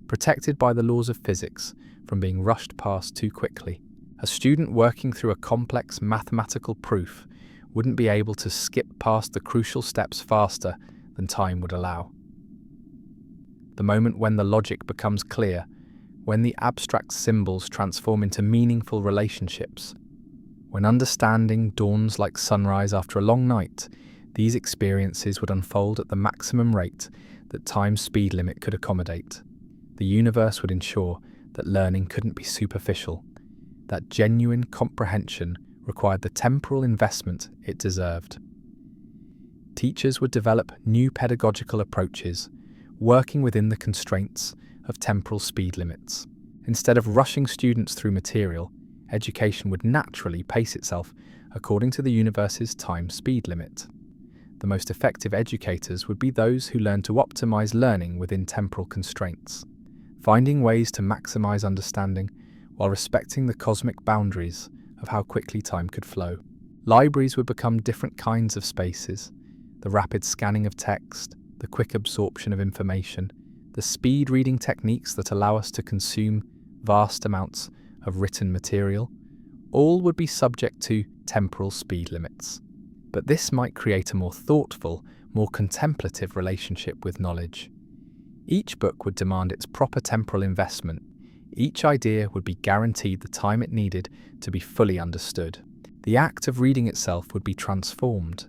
protected by the laws of physics from being rushed past too quickly. A student working through a complex mathematical proof wouldn't be able to skip past the crucial steps faster than time would allow. the moment when the logic becomes clear, when the abstract symbols transform into meaningful relationships. When understanding dawns like sunrise after a long night, these experiences would unfold at the maximum rate that time's speed limit could accommodate. The universe would ensure that learning couldn't be superficial, that genuine comprehension required the temporal investment it deserved. Teachers would develop new pedagogical approaches, working within the constraints of temporal speed limits. Instead of rushing students through material, education would naturally pace itself according to the universe's time speed limit. The most effective educators would be those who learn to optimize learning within temporal constraints, finding ways to maximize understanding while respecting the cosmic boundaries of how quickly time could flow. Libraries would become different kinds of spaces: the rapid scanning of text, the quick absorption of information, the speed reading techniques that allow us to consume vast amounts of written material, all would be subject to temporal speed limits. But this might create a more thoughtful, more contemplative relationship with knowledge. Each book would demand its proper temporal investment. Each idea would be guaranteed the time it needed to be fully understood. The act of reading itself would be transformed.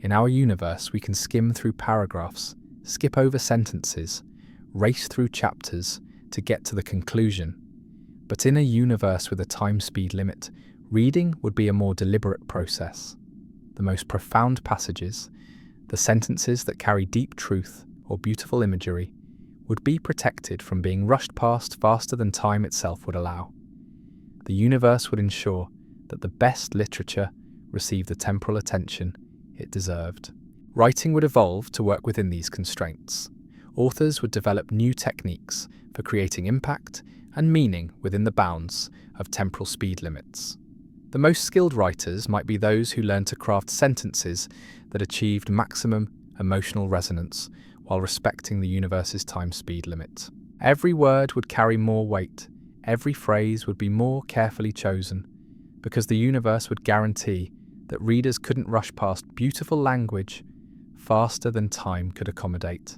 In our universe, we can skim through paragraphs, skip over sentences, race through chapters to get to the conclusion. But in a universe with a time speed limit, reading would be a more deliberate process. The most profound passages, the sentences that carry deep truth or beautiful imagery, would be protected from being rushed past faster than time itself would allow. The universe would ensure that the best literature received the temporal attention it deserved. Writing would evolve to work within these constraints. Authors would develop new techniques for creating impact and meaning within the bounds of temporal speed limits. The most skilled writers might be those who learned to craft sentences that achieved maximum emotional resonance while respecting the universe's time speed limit. Every word would carry more weight, every phrase would be more carefully chosen, because the universe would guarantee that readers couldn't rush past beautiful language faster than time could accommodate.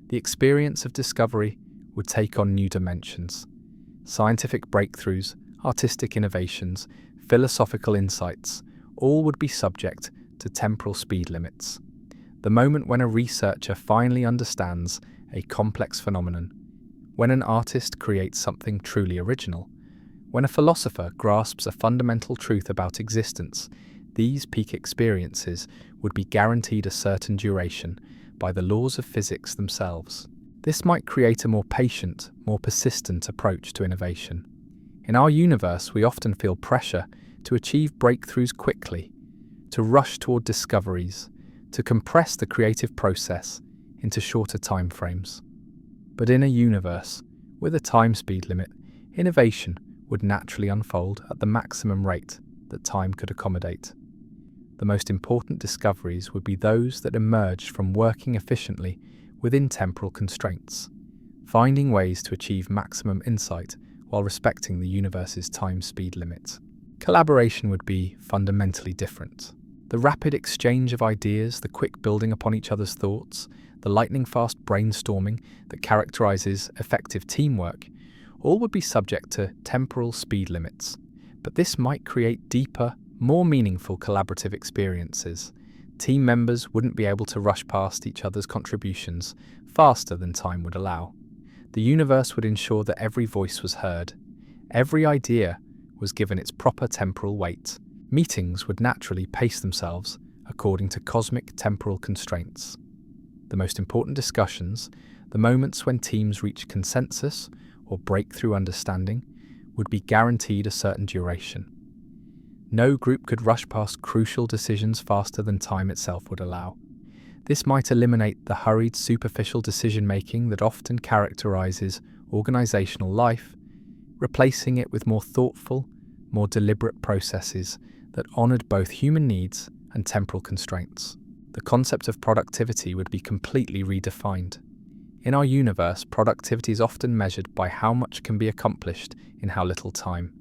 The experience of discovery would take on new dimensions. Scientific breakthroughs, artistic innovations, philosophical insights, all would be subject to temporal speed limits. The moment when a researcher finally understands a complex phenomenon, when an artist creates something truly original, when a philosopher grasps a fundamental truth about existence, these peak experiences would be guaranteed a certain duration by the laws of physics themselves. This might create a more patient, more persistent approach to innovation. In our universe, we often feel pressure to achieve breakthroughs quickly, to rush toward discoveries, to compress the creative process into shorter time frames. But in a universe with a time speed limit, innovation would naturally unfold at the maximum rate that time could accommodate. The most important discoveries would be those that emerged from working efficiently within temporal constraints, finding ways to achieve maximum insight while respecting the universe's time speed limit. Collaboration would be fundamentally different. The rapid exchange of ideas, the quick building upon each other's thoughts, the lightning-fast brainstorming that characterizes effective teamwork, all would be subject to temporal speed limits. But this might create deeper, more meaningful collaborative experiences. Team members wouldn't be able to rush past each other's contributions faster than time would allow. The universe would ensure that every voice was heard, every idea was given its proper temporal weight. Meetings would naturally pace themselves according to cosmic temporal constraints. The most important discussions, the moments when teams reach consensus or breakthrough understanding, would be guaranteed a certain duration. No group could rush past crucial decisions faster than time itself would allow. This might eliminate the hurried, superficial decision-making that often characterizes organizational life, replacing it with more thoughtful, more deliberate processes that honored both human needs and temporal constraints. The concept of productivity would be completely redefined. In our universe, productivity is often measured by how much can be accomplished in how little time.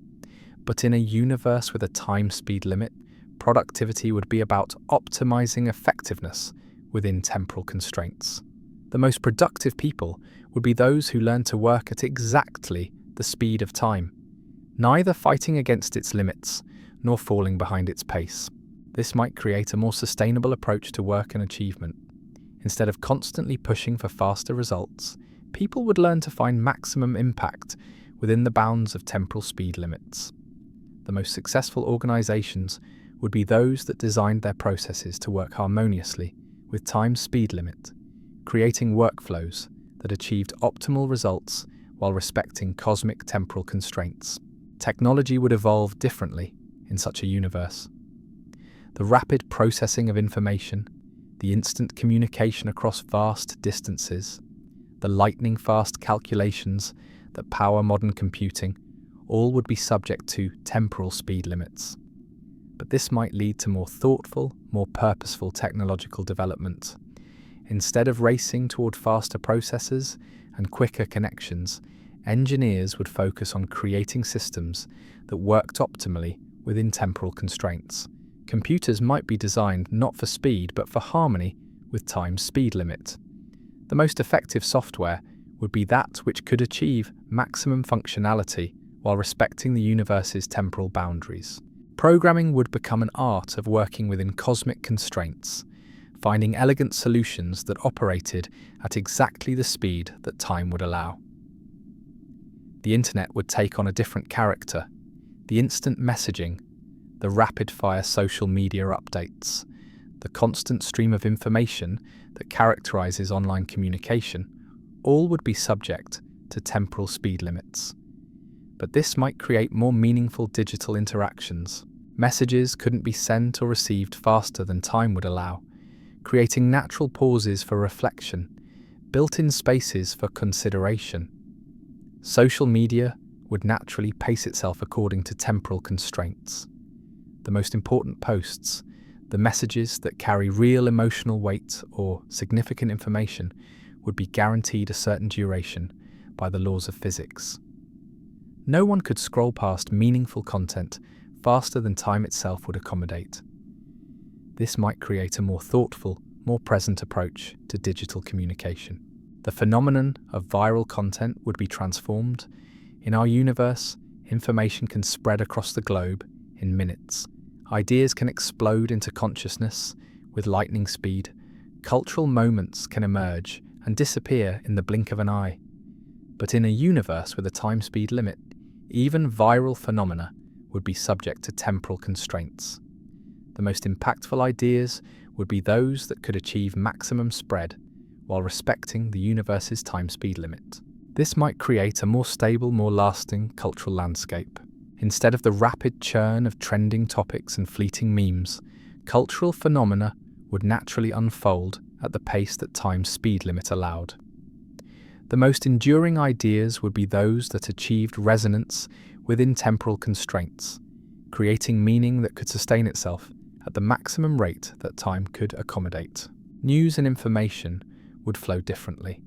But in a universe with a time speed limit, productivity would be about optimizing effectiveness within temporal constraints. The most productive people would be those who learn to work at exactly the speed of time, neither fighting against its limits nor falling behind its pace. This might create a more sustainable approach to work and achievement. Instead of constantly pushing for faster results, people would learn to find maximum impact within the bounds of temporal speed limits. The most successful organizations would be those that designed their processes to work harmoniously with time's speed limit, creating workflows that achieved optimal results while respecting cosmic temporal constraints. Technology would evolve differently in such a universe. The rapid processing of information, the instant communication across vast distances, the lightning-fast calculations that power modern computing, all would be subject to temporal speed limits. But this might lead to more thoughtful, more purposeful technological development. Instead of racing toward faster processors and quicker connections, engineers would focus on creating systems that worked optimally within temporal constraints. Computers might be designed not for speed but for harmony with time's speed limit. The most effective software would be that which could achieve maximum functionality while respecting the universe's temporal boundaries. Programming would become an art of working within cosmic constraints, finding elegant solutions that operated at exactly the speed that time would allow. The internet would take on a different character. The instant messaging, the rapid-fire social media updates, the constant stream of information that characterizes online communication, all would be subject to temporal speed limits. But this might create more meaningful digital interactions. Messages couldn't be sent or received faster than time would allow, creating natural pauses for reflection, built-in spaces for consideration. Social media would naturally pace itself according to temporal constraints. The most important posts, the messages that carry real emotional weight or significant information, would be guaranteed a certain duration by the laws of physics. No one could scroll past meaningful content faster than time itself would accommodate. This might create a more thoughtful, more present approach to digital communication. The phenomenon of viral content would be transformed. In our universe, information can spread across the globe in minutes. Ideas can explode into consciousness with lightning speed. Cultural moments can emerge and disappear in the blink of an eye. But in a universe with a time speed limit, even viral phenomena would be subject to temporal constraints. The most impactful ideas would be those that could achieve maximum spread while respecting the universe's time speed limit. This might create a more stable, more lasting cultural landscape. Instead of the rapid churn of trending topics and fleeting memes, cultural phenomena would naturally unfold at the pace that time's speed limit allowed. The most enduring ideas would be those that achieved resonance within temporal constraints, creating meaning that could sustain itself at the maximum rate that time could accommodate. News and information would flow differently.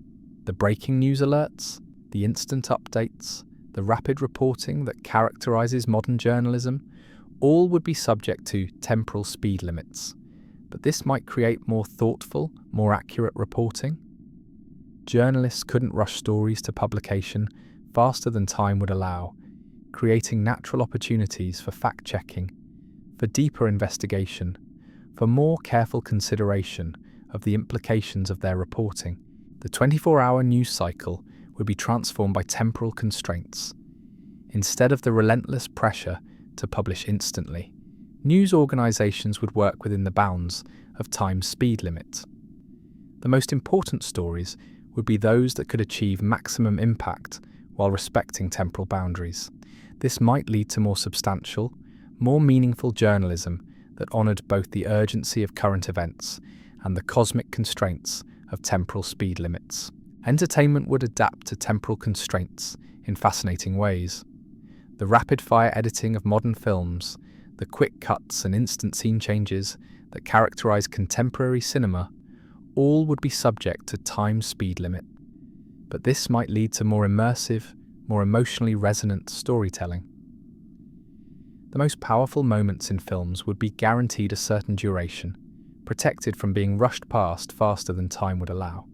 The breaking news alerts, the instant updates, the rapid reporting that characterizes modern journalism, all would be subject to temporal speed limits. But this might create more thoughtful, more accurate reporting. Journalists couldn't rush stories to publication faster than time would allow, creating natural opportunities for fact-checking, for deeper investigation, for more careful consideration of the implications of their reporting. The 24-hour news cycle would be transformed by temporal constraints. Instead of the relentless pressure to publish instantly, news organizations would work within the bounds of time's speed limit. The most important stories would be those that could achieve maximum impact while respecting temporal boundaries. This might lead to more substantial, more meaningful journalism that honored both the urgency of current events and the cosmic constraints of temporal speed limits. Entertainment would adapt to temporal constraints in fascinating ways. The rapid-fire editing of modern films, the quick cuts and instant scene changes that characterize contemporary cinema, all would be subject to time's speed limit. But this might lead to more immersive, more emotionally resonant storytelling. The most powerful moments in films would be guaranteed a certain duration, protected from being rushed past faster than time would allow.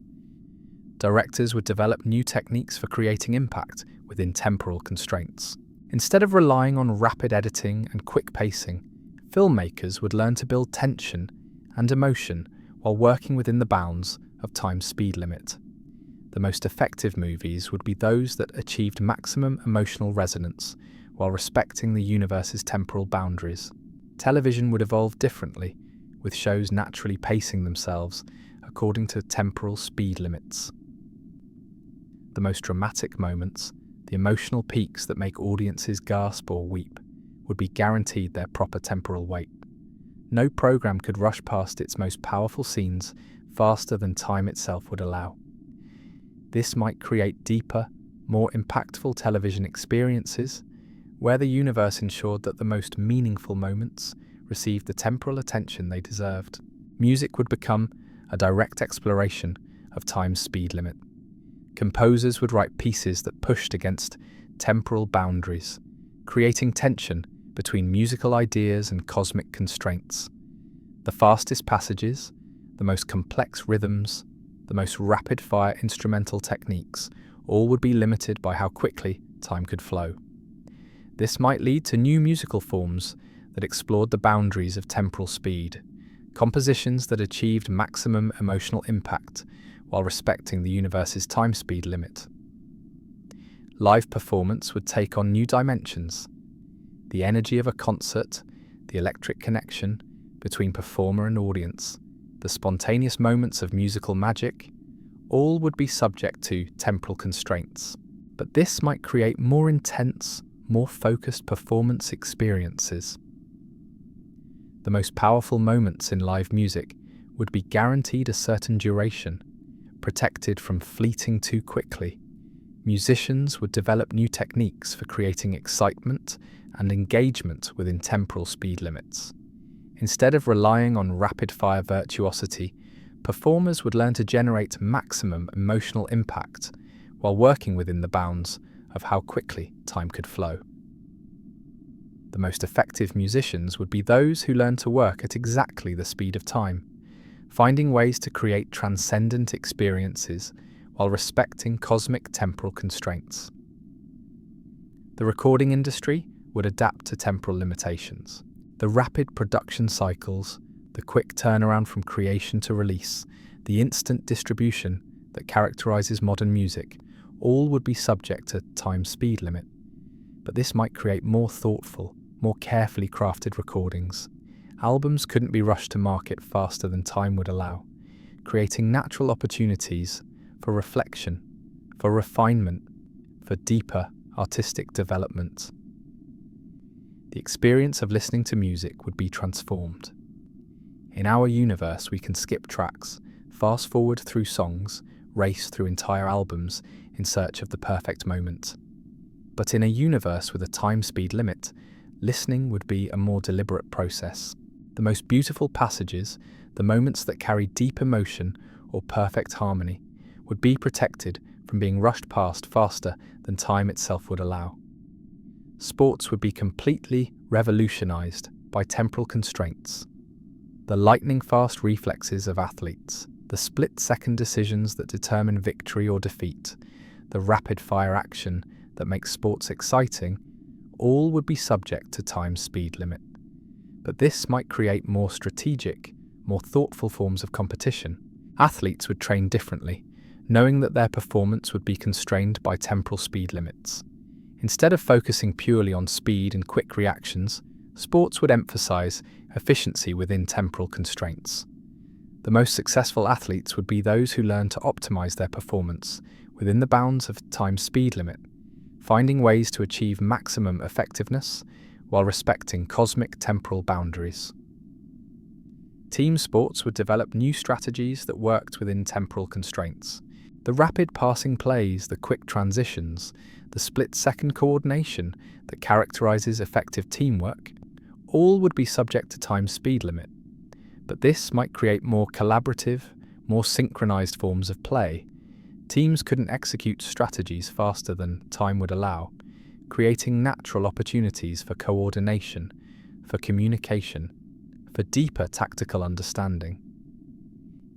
Directors would develop new techniques for creating impact within temporal constraints. Instead of relying on rapid editing and quick pacing, filmmakers would learn to build tension and emotion while working within the bounds of time's speed limit. The most effective movies would be those that achieved maximum emotional resonance while respecting the universe's temporal boundaries. Television would evolve differently, with shows naturally pacing themselves according to temporal speed limits. The most dramatic moments, the emotional peaks that make audiences gasp or weep, would be guaranteed their proper temporal weight. No program could rush past its most powerful scenes faster than time itself would allow. This might create deeper, more impactful television experiences, where the universe ensured that the most meaningful moments received the temporal attention they deserved. Music would become a direct exploration of time's speed limit. Composers would write pieces that pushed against temporal boundaries, creating tension between musical ideas and cosmic constraints. The fastest passages, the most complex rhythms, the most rapid-fire instrumental techniques, all would be limited by how quickly time could flow. This might lead to new musical forms that explored the boundaries of temporal speed, compositions that achieved maximum emotional impact while respecting the universe's time-speed limit. Live performance would take on new dimensions. The energy of a concert, the electric connection between performer and audience, the spontaneous moments of musical magic, all would be subject to temporal constraints. But this might create more intense, more focused performance experiences. The most powerful moments in live music would be guaranteed a certain duration, protected from fleeting too quickly. Musicians would develop new techniques for creating excitement and engagement within temporal speed limits. Instead of relying on rapid-fire virtuosity, performers would learn to generate maximum emotional impact while working within the bounds of how quickly time could flow. The most effective musicians would be those who learn to work at exactly the speed of time, finding ways to create transcendent experiences while respecting cosmic temporal constraints. The recording industry would adapt to temporal limitations. The rapid production cycles, the quick turnaround from creation to release, the instant distribution that characterizes modern music, all would be subject to time's speed limit. But this might create more thoughtful, more carefully crafted recordings. Albums couldn't be rushed to market faster than time would allow, creating natural opportunities for reflection, for refinement, for deeper artistic development. The experience of listening to music would be transformed. In our universe, we can skip tracks, fast forward through songs, race through entire albums in search of the perfect moment. But in a universe with a time-speed limit, listening would be a more deliberate process. The most beautiful passages, the moments that carry deep emotion or perfect harmony, would be protected from being rushed past faster than time itself would allow. Sports would be completely revolutionized by temporal constraints. The lightning-fast reflexes of athletes, the split-second decisions that determine victory or defeat, the rapid-fire action that makes sports exciting, all would be subject to time's speed limit. But this might create more strategic, more thoughtful forms of competition. Athletes would train differently, knowing that their performance would be constrained by temporal speed limits. Instead of focusing purely on speed and quick reactions, sports would emphasize efficiency within temporal constraints. The most successful athletes would be those who learn to optimize their performance within the bounds of time's speed limit, finding ways to achieve maximum effectiveness while respecting cosmic temporal boundaries. Team sports would develop new strategies that worked within temporal constraints. The rapid passing plays, the quick transitions, the split-second coordination that characterizes effective teamwork, all would be subject to time's speed limit. But this might create more collaborative, more synchronized forms of play. Teams couldn't execute strategies faster than time would allow, creating natural opportunities for coordination, for communication, for deeper tactical understanding.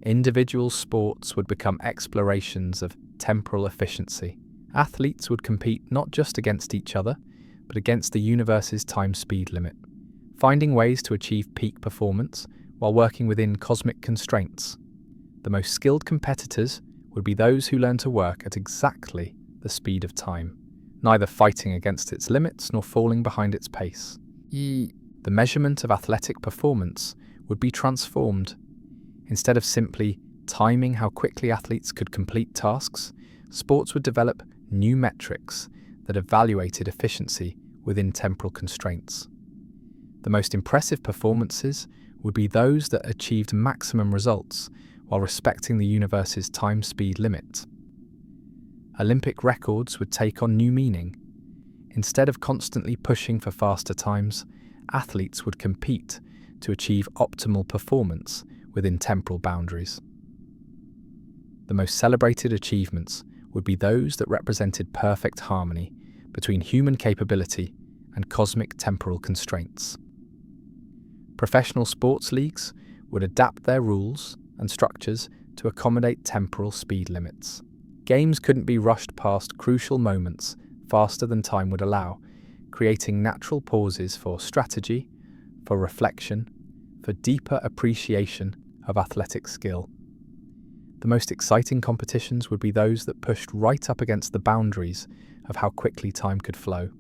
Individual sports would become explorations of temporal efficiency. Athletes would compete not just against each other, but against the universe's time-speed limit, finding ways to achieve peak performance while working within cosmic constraints. The most skilled competitors would be those who learn to work at exactly the speed of time, neither fighting against its limits nor falling behind its pace. The measurement of athletic performance would be transformed. Instead of simply timing how quickly athletes could complete tasks, sports would develop new metrics that evaluated efficiency within temporal constraints. The most impressive performances would be those that achieved maximum results while respecting the universe's time-speed limit. Olympic records would take on new meaning. Instead of constantly pushing for faster times, athletes would compete to achieve optimal performance within temporal boundaries. The most celebrated achievements would be those that represented perfect harmony between human capability and cosmic temporal constraints. Professional sports leagues would adapt their rules and structures to accommodate temporal speed limits. Games couldn't be rushed past crucial moments faster than time would allow, creating natural pauses for strategy, for reflection, for deeper appreciation of athletic skill. The most exciting competitions would be those that pushed right up against the boundaries of how quickly time could flow.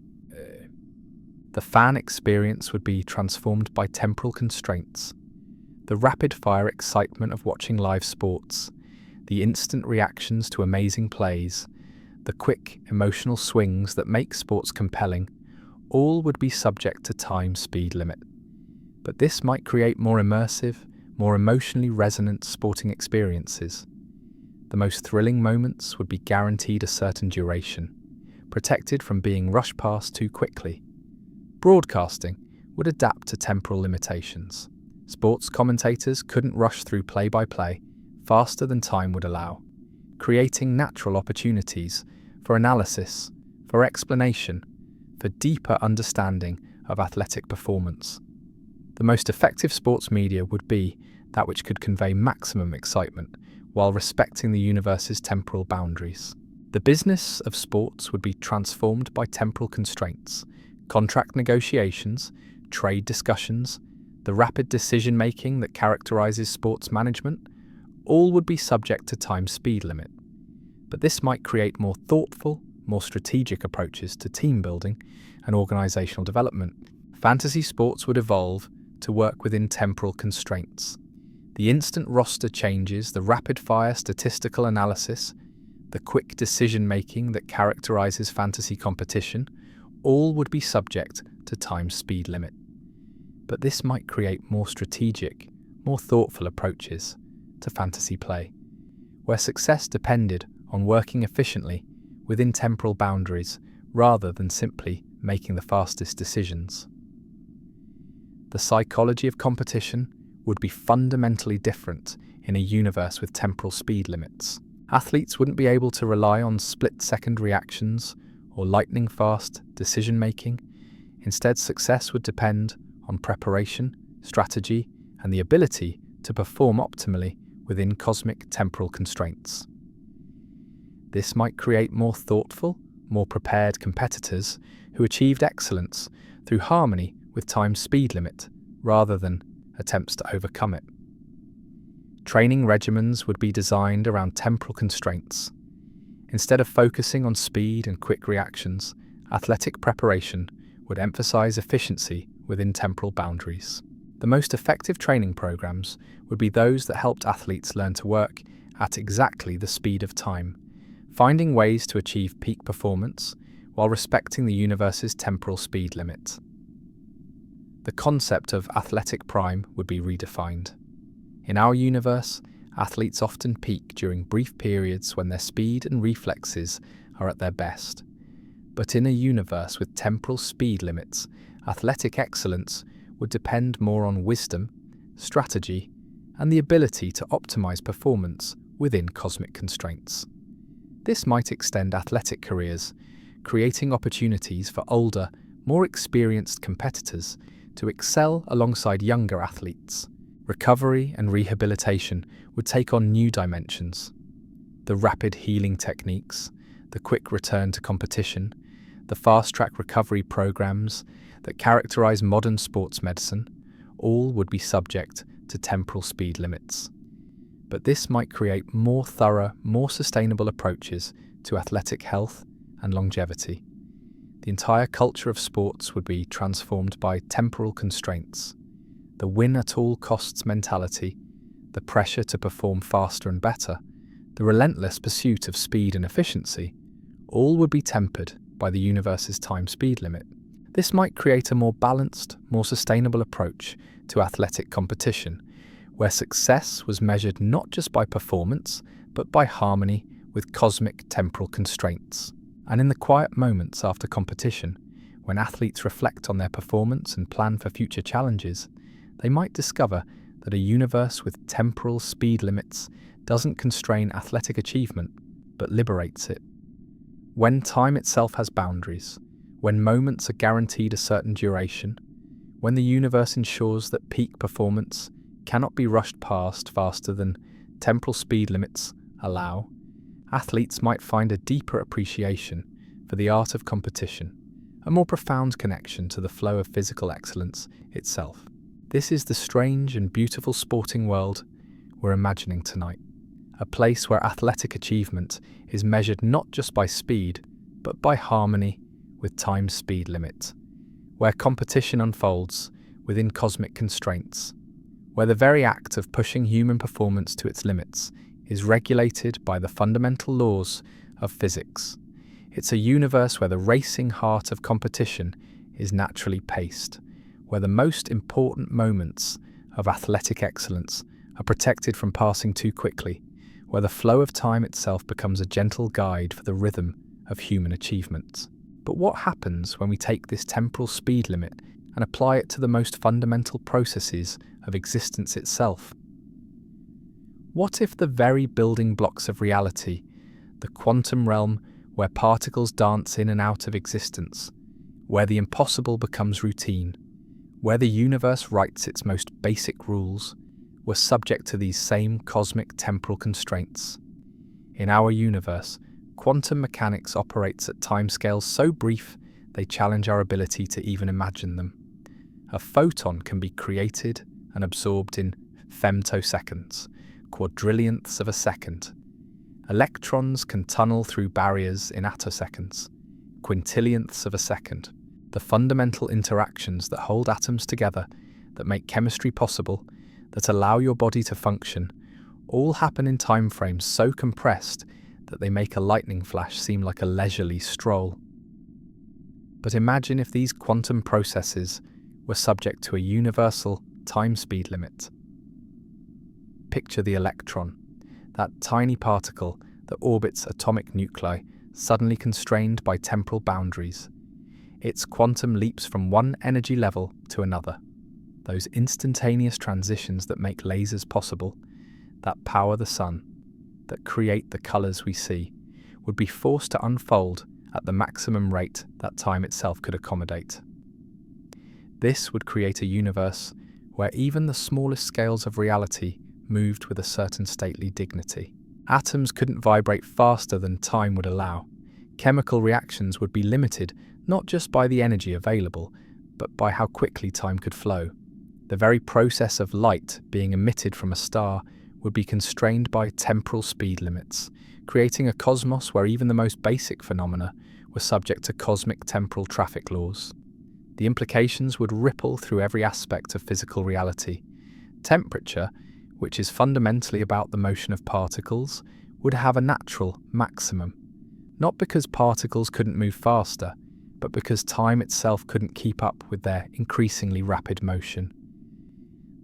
The fan experience would be transformed by temporal constraints. The rapid-fire excitement of watching live sports, the instant reactions to amazing plays, the quick emotional swings that make sports compelling, all would be subject to time-speed limit. But this might create more immersive, more emotionally resonant sporting experiences. The most thrilling moments would be guaranteed a certain duration, protected from being rushed past too quickly. Broadcasting would adapt to temporal limitations. Sports commentators couldn't rush through play-by-play faster than time would allow, creating natural opportunities for analysis, for explanation, for deeper understanding of athletic performance. The most effective sports media would be that which could convey maximum excitement while respecting the universe's temporal boundaries. The business of sports would be transformed by temporal constraints. Contract negotiations, trade discussions, the rapid decision-making that characterizes sports management, all would be subject to time-speed limit. But this might create more thoughtful, more strategic approaches to team building and organizational development. Fantasy sports would evolve to work within temporal constraints. The instant roster changes, the rapid-fire statistical analysis, the quick decision-making that characterizes fantasy competition, all would be subject to time-speed limit. But this might create more strategic, more thoughtful approaches to fantasy play, where success depended on working efficiently within temporal boundaries rather than simply making the fastest decisions. The psychology of competition would be fundamentally different in a universe with temporal speed limits. Athletes wouldn't be able to rely on split-second reactions or lightning-fast decision-making. Instead, success would depend on preparation, strategy, and the ability to perform optimally within cosmic temporal constraints. This might create more thoughtful, more prepared competitors who achieved excellence through harmony with time's speed limit rather than attempts to overcome it. Training regimens would be designed around temporal constraints. Instead of focusing on speed and quick reactions, athletic preparation would emphasize efficiency within temporal boundaries. The most effective training programs would be those that helped athletes learn to work at exactly the speed of time, finding ways to achieve peak performance while respecting the universe's temporal speed limit. The concept of athletic prime would be redefined. In our universe, athletes often peak during brief periods when their speed and reflexes are at their best. But in a universe with temporal speed limits, athletic excellence would depend more on wisdom, strategy, and the ability to optimize performance within cosmic constraints. This might extend athletic careers, creating opportunities for older, more experienced competitors to excel alongside younger athletes, Recovery and rehabilitation would take on new dimensions. The rapid healing techniques, the quick return to competition, the fast-track recovery programs that characterize modern sports medicine, all would be subject to temporal speed limits. But this might create more thorough, more sustainable approaches to athletic health and longevity. The entire culture of sports would be transformed by temporal constraints. The win-at-all-costs mentality, the pressure to perform faster and better, the relentless pursuit of speed and efficiency, all would be tempered by the universe's time-speed limit. This might create a more balanced, more sustainable approach to athletic competition, where success was measured not just by performance, but by harmony with cosmic temporal constraints. And in the quiet moments after competition, when athletes reflect on their performance and plan for future challenges, they might discover that a universe with temporal speed limits doesn't constrain athletic achievement, but liberates it. When time itself has boundaries, when moments are guaranteed a certain duration, when the universe ensures that peak performance cannot be rushed past faster than temporal speed limits allow, athletes might find a deeper appreciation for the art of competition, a more profound connection to the flow of physical excellence itself. This is the strange and beautiful sporting world we're imagining tonight, a place where athletic achievement is measured not just by speed, but by harmony with time's speed limit, where competition unfolds within cosmic constraints, where the very act of pushing human performance to its limits is regulated by the fundamental laws of physics. It's a universe where the racing heart of competition is naturally paced, where the most important moments of athletic excellence are protected from passing too quickly, where the flow of time itself becomes a gentle guide for the rhythm of human achievement. But what happens when we take this temporal speed limit and apply it to the most fundamental processes of existence itself? What if the very building blocks of reality, the quantum realm where particles dance in and out of existence, where the impossible becomes routine, where the universe writes its most basic rules, were subject to these same cosmic temporal constraints? In our universe, quantum mechanics operates at timescales so brief they challenge our ability to even imagine them. A photon can be created and absorbed in femtoseconds, quadrillionths of a second. Electrons can tunnel through barriers in attoseconds, quintillionths of a second. The fundamental interactions that hold atoms together, that make chemistry possible, that allow your body to function, all happen in timeframes so compressed that they make a lightning flash seem like a leisurely stroll. But imagine if these quantum processes were subject to a universal time-speed limit. Picture the electron, that tiny particle that orbits atomic nuclei, suddenly constrained by temporal boundaries. Its quantum leaps from one energy level to another. Those instantaneous transitions that make lasers possible, that power the sun, that create the colours we see, would be forced to unfold at the maximum rate that time itself could accommodate. This would create a universe where even the smallest scales of reality moved with a certain stately dignity. Atoms couldn't vibrate faster than time would allow. Chemical reactions would be limited not just by the energy available, but by how quickly time could flow. The very process of light being emitted from a star would be constrained by temporal speed limits, creating a cosmos where even the most basic phenomena were subject to cosmic temporal traffic laws. The implications would ripple through every aspect of physical reality. Temperature, which is fundamentally about the motion of particles, would have a natural maximum, not because particles couldn't move faster, but because time itself couldn't keep up with their increasingly rapid motion.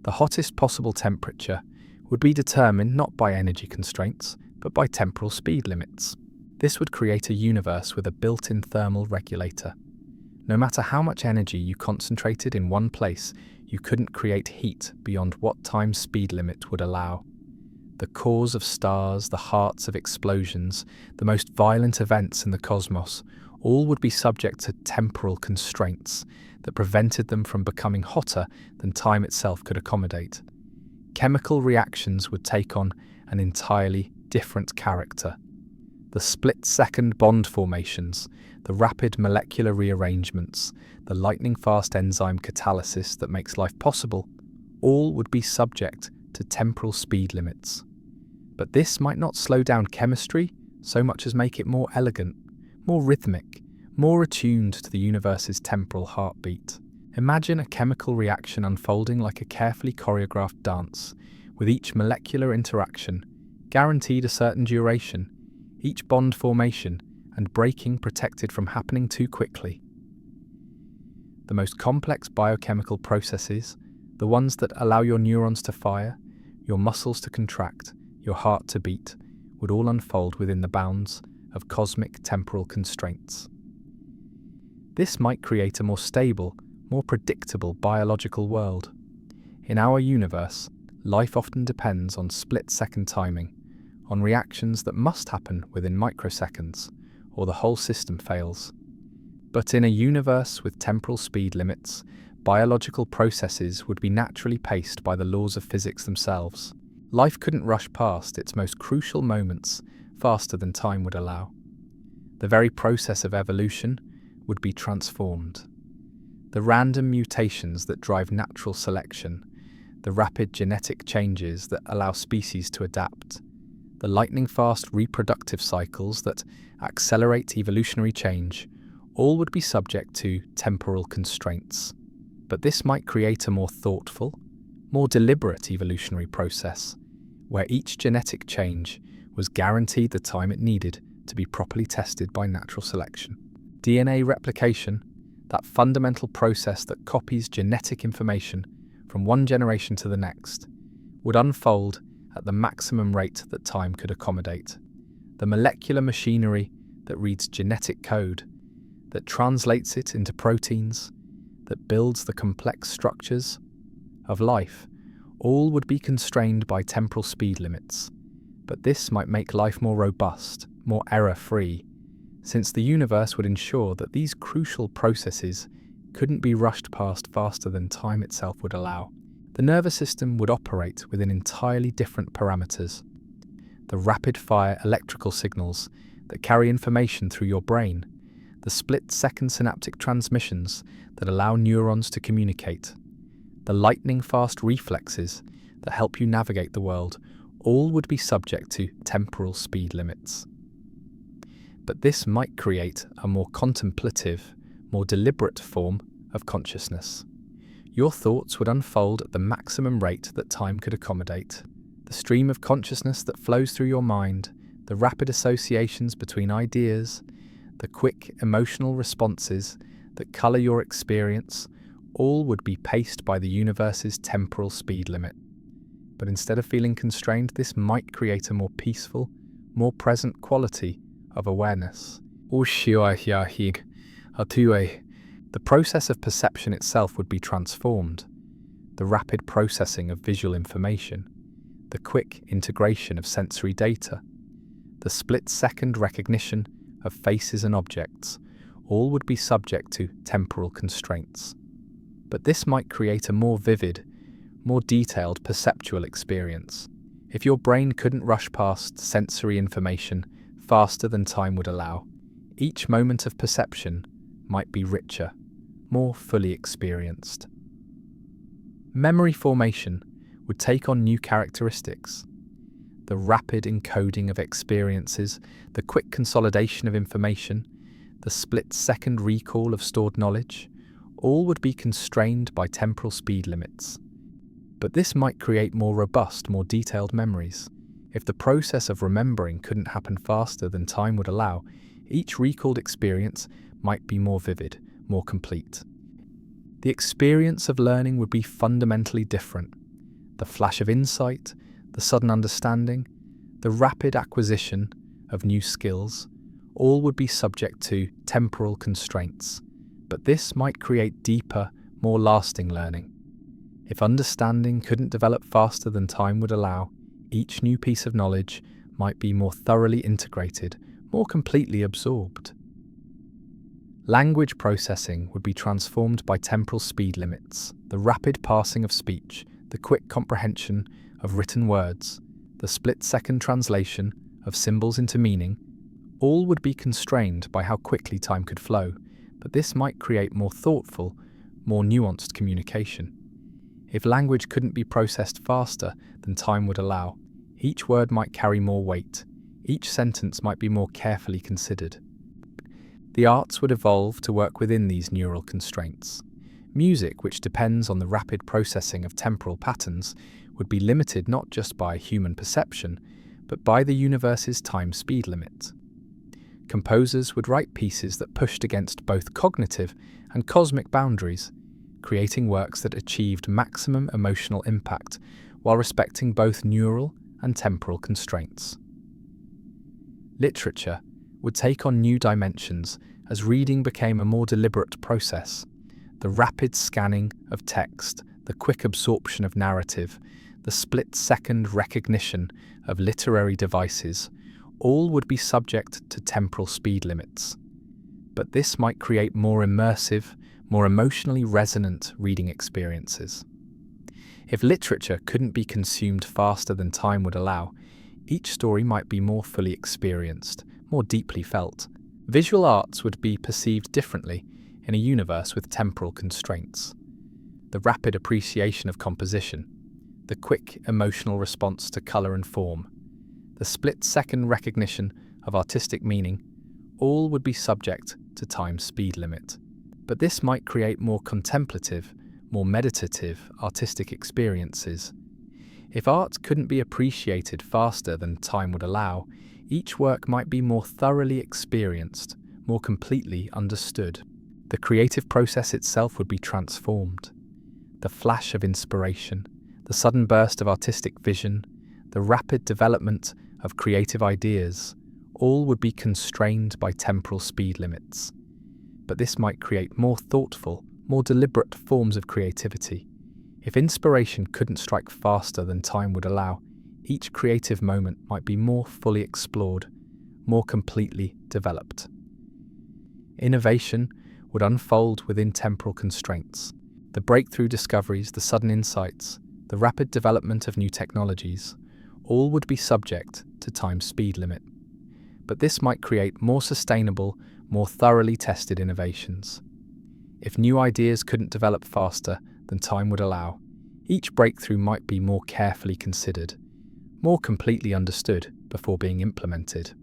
The hottest possible temperature would be determined not by energy constraints, but by temporal speed limits. This would create a universe with a built-in thermal regulator. No matter how much energy you concentrated in one place, you couldn't create heat beyond what time's speed limit would allow. The cores of stars, the hearts of explosions, the most violent events in the cosmos, all would be subject to temporal constraints that prevented them from becoming hotter than time itself could accommodate. chemical reactions would take on an entirely different character. The split-second bond formations, the rapid molecular rearrangements, the lightning-fast enzyme catalysis that makes life possible, all would be subject to temporal speed limits. But this might not slow down chemistry so much as make it more elegant, more rhythmic, more attuned to the universe's temporal heartbeat. Imagine a chemical reaction unfolding like a carefully choreographed dance, with each molecular interaction guaranteed a certain duration, each bond formation and breaking protected from happening too quickly. The most complex biochemical processes, the ones that allow your neurons to fire, your muscles to contract, your heart to beat, would all unfold within the bounds of cosmic temporal constraints. This might create a more stable, more predictable biological world. In our universe, life often depends on split-second timing, on reactions that must happen within microseconds, or the whole system fails. But in a universe with temporal speed limits, biological processes would be naturally paced by the laws of physics themselves. Life couldn't rush past its most crucial moments faster than time would allow. The very process of evolution would be transformed. The random mutations that drive natural selection, the rapid genetic changes that allow species to adapt, the lightning-fast reproductive cycles that accelerate evolutionary change, all would be subject to temporal constraints. But this might create a more thoughtful, more deliberate evolutionary process, where each genetic change was guaranteed the time it needed to be properly tested by natural selection. DNA replication, that fundamental process that copies genetic information from one generation to the next, would unfold at the maximum rate that time could accommodate. The molecular machinery that reads genetic code, that translates it into proteins, that builds the complex structures of life, all would be constrained by temporal speed limits. But this might make life more robust, more error-free, since the universe would ensure that these crucial processes couldn't be rushed past faster than time itself would allow. The nervous system would operate within entirely different parameters. The rapid-fire electrical signals that carry information through your brain, the split-second synaptic transmissions that allow neurons to communicate, the lightning-fast reflexes that help you navigate the world, all would be subject to temporal speed limits. But this might create a more contemplative, more deliberate form of consciousness. Your thoughts would unfold at the maximum rate that time could accommodate. The stream of consciousness that flows through your mind, the rapid associations between ideas, the quick emotional responses that colour your experience, all would be paced by the universe's temporal speed limit. But instead of feeling constrained, this might create a more peaceful, more present quality of awareness. The process of perception itself would be transformed. The rapid processing of visual information, the quick integration of sensory data, the split-second recognition of faces and objects, all would be subject to temporal constraints. But this might create a more vivid, more detailed perceptual experience. If your brain couldn't rush past sensory information faster than time would allow, each moment of perception might be richer, more fully experienced. Memory formation would take on new characteristics. The rapid encoding of experiences, the quick consolidation of information, the split-second recall of stored knowledge, all would be constrained by temporal speed limits. But this might create more robust, more detailed memories. If the process of remembering couldn't happen faster than time would allow, each recalled experience might be more vivid, more complete. The experience of learning would be fundamentally different. The flash of insight, the sudden understanding, the rapid acquisition of new skills, all would be subject to temporal constraints. But this might create deeper, more lasting learning. If understanding couldn't develop faster than time would allow, each new piece of knowledge might be more thoroughly integrated, more completely absorbed. Language processing would be transformed by temporal speed limits, the rapid passing of speech, the quick comprehension of written words, the split-second translation of symbols into meaning, all would be constrained by how quickly time could flow, but this might create more thoughtful, more nuanced communication. If language couldn't be processed faster than time would allow, each word might carry more weight, each sentence might be more carefully considered. The arts would evolve to work within these neural constraints. Music, which depends on the rapid processing of temporal patterns, would be limited not just by human perception, but by the universe's time-speed limit. Composers would write pieces that pushed against both cognitive and cosmic boundaries, creating works that achieved maximum emotional impact while respecting both neural and temporal constraints. Literature would take on new dimensions as reading became a more deliberate process. The rapid scanning of text, the quick absorption of narrative, the split-second recognition of literary devices, all would be subject to temporal speed limits. But this might create more immersive, more emotionally resonant reading experiences. If literature couldn't be consumed faster than time would allow, each story might be more fully experienced, more deeply felt. Visual arts would be perceived differently in a universe with temporal constraints. The rapid appreciation of composition, the quick emotional response to colour and form, the split-second recognition of artistic meaning, all would be subject to time's speed limit. But this might create more contemplative, more meditative artistic experiences. If art couldn't be appreciated faster than time would allow, each work might be more thoroughly experienced, more completely understood. The creative process itself would be transformed. The flash of inspiration, the sudden burst of artistic vision, the rapid development of creative ideas, all would be constrained by temporal speed limits. But this might create more thoughtful, more deliberate forms of creativity. If inspiration couldn't strike faster than time would allow, each creative moment might be more fully explored, more completely developed. Innovation would unfold within temporal constraints. The breakthrough discoveries, the sudden insights, the rapid development of new technologies, all would be subject to time's speed limit. But this might create more sustainable, more thoroughly tested innovations. If new ideas couldn't develop faster than time would allow, each breakthrough might be more carefully considered, more completely understood before being implemented.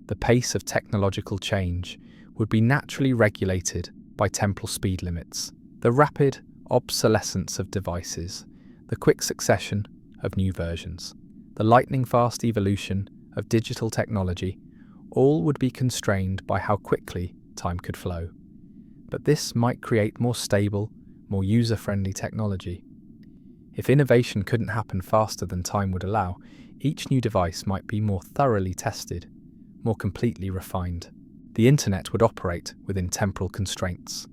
The pace of technological change would be naturally regulated by temporal speed limits. The rapid obsolescence of devices, the quick succession of new versions, the lightning-fast evolution of digital technology, all would be constrained by how quickly time could flow. But this might create more stable, more user-friendly technology. If innovation couldn't happen faster than time would allow, each new device might be more thoroughly tested, more completely refined. The internet would operate within temporal constraints.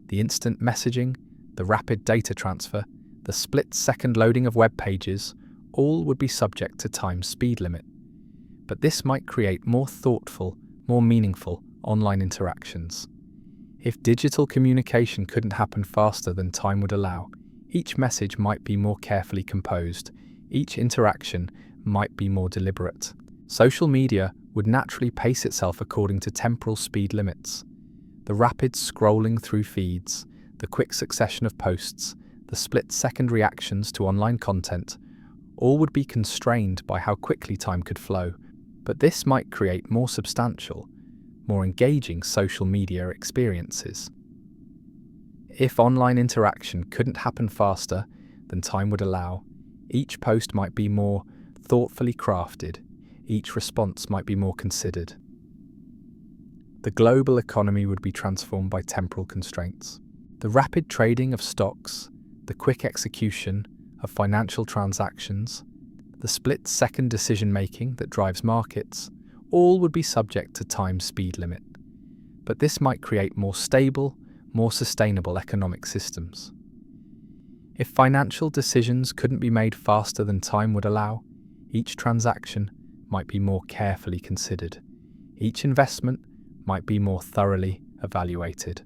The instant messaging, the rapid data transfer, the split-second loading of web pages, all would be subject to time's speed limit. But this might create more thoughtful, more meaningful online interactions. If digital communication couldn't happen faster than time would allow, each message might be more carefully composed, each interaction might be more deliberate. Social media would naturally pace itself according to temporal speed limits. The rapid scrolling through feeds, the quick succession of posts, the split-second reactions to online content, all would be constrained by how quickly time could flow, but this might create more substantial, more engaging social media experiences. If online interaction couldn't happen faster than time would allow, each post might be more thoughtfully crafted, each response might be more considered. The global economy would be transformed by temporal constraints. The rapid trading of stocks, the quick execution of financial transactions, the split-second decision-making that drives markets, all would be subject to time's speed limit. But this might create more stable, more sustainable economic systems. If financial decisions couldn't be made faster than time would allow, each transaction might be more carefully considered. Each investment might be more thoroughly evaluated.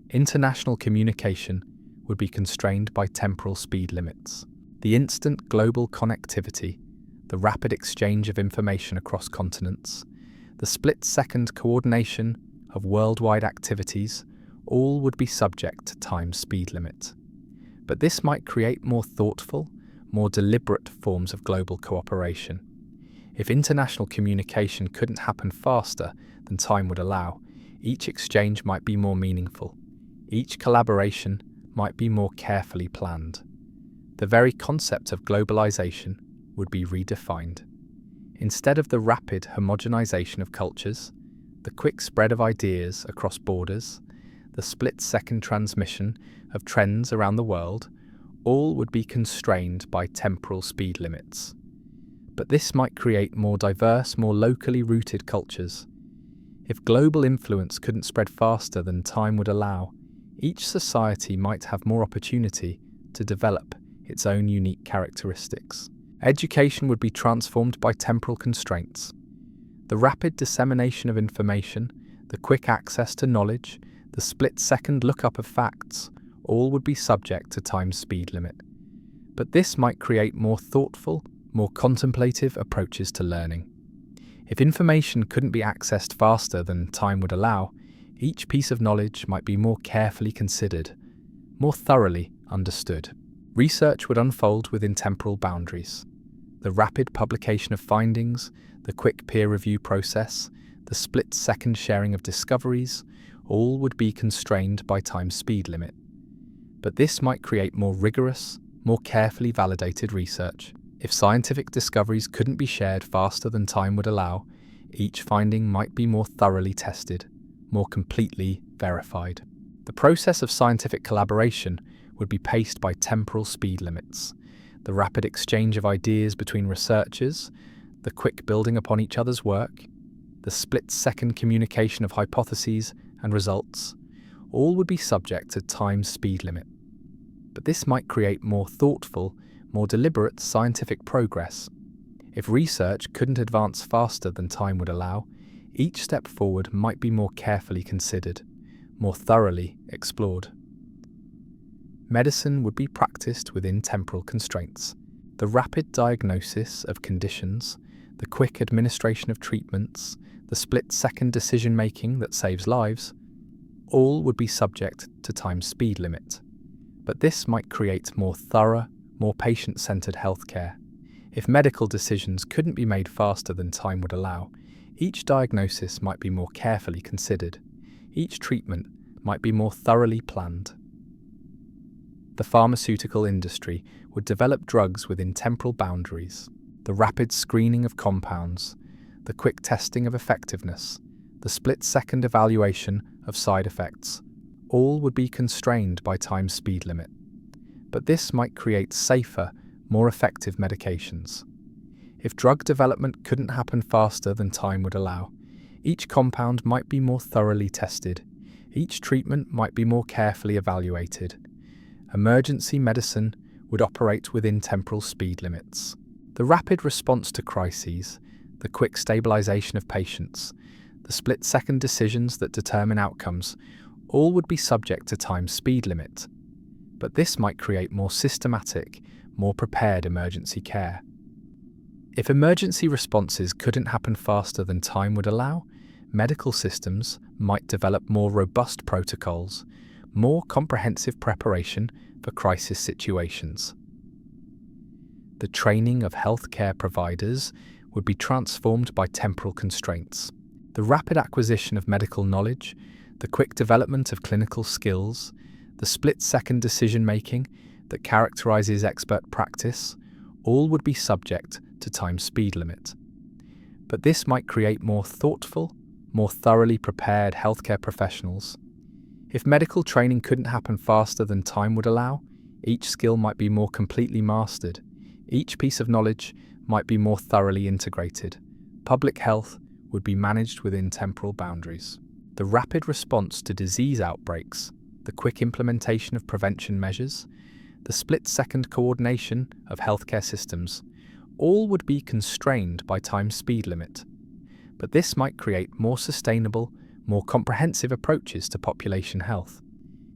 International communication would be constrained by temporal speed limits. The instant global connectivity, the rapid exchange of information across continents, the split-second coordination of worldwide activities, all would be subject to time's speed limit. But this might create more thoughtful, more deliberate forms of global cooperation. If international communication couldn't happen faster than time would allow, each exchange might be more meaningful. Each collaboration might be more carefully planned. The very concept of globalization would be redefined. Instead of the rapid homogenization of cultures, the quick spread of ideas across borders, the split-second transmission of trends around the world, all would be constrained by temporal speed limits. But this might create more diverse, more locally rooted cultures. If global influence couldn't spread faster than time would allow, each society might have more opportunity to develop its own unique characteristics. Education would be transformed by temporal constraints. The rapid dissemination of information, the quick access to knowledge, the split-second lookup of facts, all would be subject to time's speed limit. But this might create more thoughtful, more contemplative approaches to learning. If information couldn't be accessed faster than time would allow, each piece of knowledge might be more carefully considered, more thoroughly understood. Research would unfold within temporal boundaries. The rapid publication of findings, the quick peer review process, the split-second sharing of discoveries, all would be constrained by time's speed limit. But this might create more rigorous, more carefully validated research. If scientific discoveries couldn't be shared faster than time would allow, each finding might be more thoroughly tested, more completely verified. The process of scientific collaboration would be paced by temporal speed limits. The rapid exchange of ideas between researchers, the quick building upon each other's work, the split-second communication of hypotheses and results, all would be subject to time's speed limit. But this might create more thoughtful, more deliberate scientific progress. If research couldn't advance faster than time would allow, each step forward might be more carefully considered, more thoroughly explored. Medicine would be practiced within temporal constraints. The rapid diagnosis of conditions, the quick administration of treatments, the split-second decision-making that saves lives, all would be subject to time's speed limit. But this might create more thorough, more patient-centered healthcare. If medical decisions couldn't be made faster than time would allow, each diagnosis might be more carefully considered. Each treatment might be more thoroughly planned. The pharmaceutical industry would develop drugs within temporal boundaries. The rapid screening of compounds, the quick testing of effectiveness, the split-second evaluation of side effects, all would be constrained by time's speed limit. But this might create safer, more effective medications. If drug development couldn't happen faster than time would allow, each compound might be more thoroughly tested. Each treatment might be more carefully evaluated. Emergency medicine would operate within temporal speed limits. The rapid response to crises, the quick stabilization of patients, the split-second decisions that determine outcomes, all would be subject to time's speed limit. But this might create more systematic, more prepared emergency care. If emergency responses couldn't happen faster than time would allow, medical systems might develop more robust protocols, more comprehensive preparation for crisis situations. The training of healthcare providers would be transformed by temporal constraints. The rapid acquisition of medical knowledge, the quick development of clinical skills, the split-second decision-making that characterizes expert practice, all would be subject to time's speed limit. But this might create more thoughtful, more thoroughly prepared healthcare professionals. If medical training couldn't happen faster than time would allow, each skill might be more completely mastered. Each piece of knowledge might be more thoroughly integrated. Public health would be managed within temporal boundaries. The rapid response to disease outbreaks, the quick implementation of prevention measures, the split-second coordination of healthcare systems, all would be constrained by time's speed limit. But this might create more sustainable, more comprehensive approaches to population health.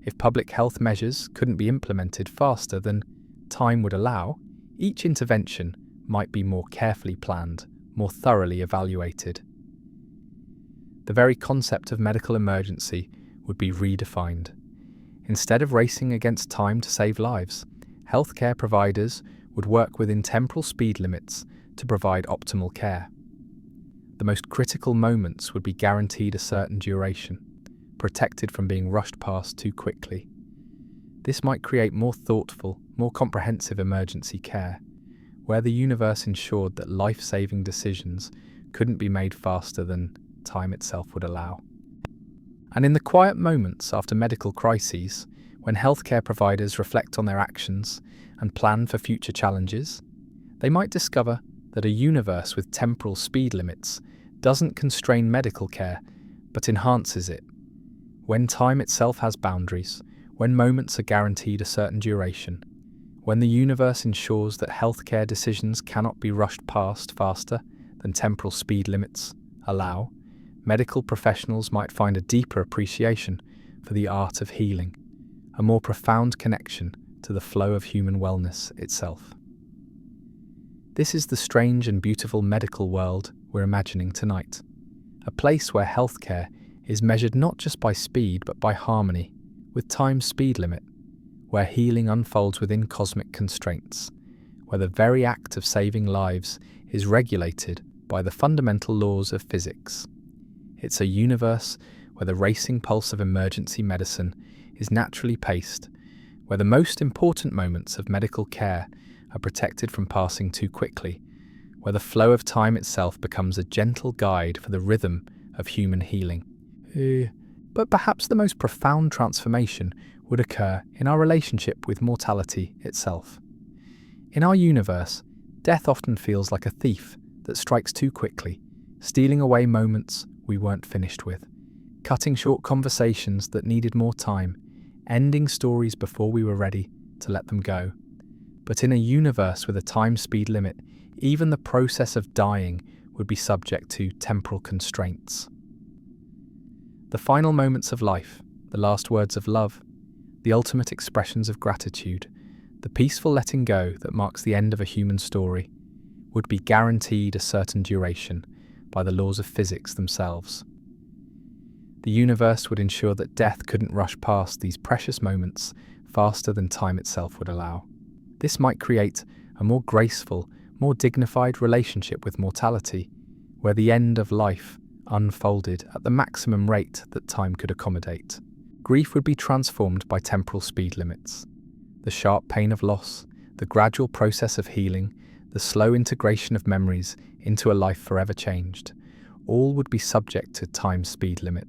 If public health measures couldn't be implemented faster than time would allow, Each intervention might be more carefully planned, more thoroughly evaluated. The very concept of medical emergency would be redefined. Instead of racing against time to save lives, healthcare providers would work within temporal speed limits to provide optimal care. The most critical moments would be guaranteed a certain duration, protected from being rushed past too quickly. This might create more thoughtful, more comprehensive emergency care, where the universe ensured that life-saving decisions couldn't be made faster than time itself would allow. And in the quiet moments after medical crises, when healthcare providers reflect on their actions and plan for future challenges, they might discover that a universe with temporal speed limits doesn't constrain medical care, but enhances it. When time itself has boundaries, when moments are guaranteed a certain duration, when the universe ensures that healthcare decisions cannot be rushed past faster than temporal speed limits allow, medical professionals might find a deeper appreciation for the art of healing, a more profound connection to the flow of human wellness itself. This is the strange and beautiful medical world we're imagining tonight, a place where healthcare is measured not just by speed but by harmony, with time's speed limit, where healing unfolds within cosmic constraints, where the very act of saving lives is regulated by the fundamental laws of physics. It's a universe where the racing pulse of emergency medicine is naturally paced, where the most important moments of medical care are protected from passing too quickly, where the flow of time itself becomes a gentle guide for the rhythm of human healing. But perhaps the most profound transformation would occur in our relationship with mortality itself. In our universe, death often feels like a thief that strikes too quickly, stealing away moments we weren't finished with, cutting short conversations that needed more time, ending stories before we were ready to let them go. But in a universe with a time-speed limit, even the process of dying would be subject to temporal constraints. The final moments of life, the last words of love, the ultimate expressions of gratitude, the peaceful letting go that marks the end of a human story, would be guaranteed a certain duration by the laws of physics themselves. The universe would ensure that death couldn't rush past these precious moments faster than time itself would allow. This might create a more graceful, more dignified relationship with mortality, where the end of life unfolded at the maximum rate that time could accommodate. Grief would be transformed by temporal speed limits. The sharp pain of loss, the gradual process of healing, the slow integration of memories into a life forever changed, all would be subject to time's speed limit.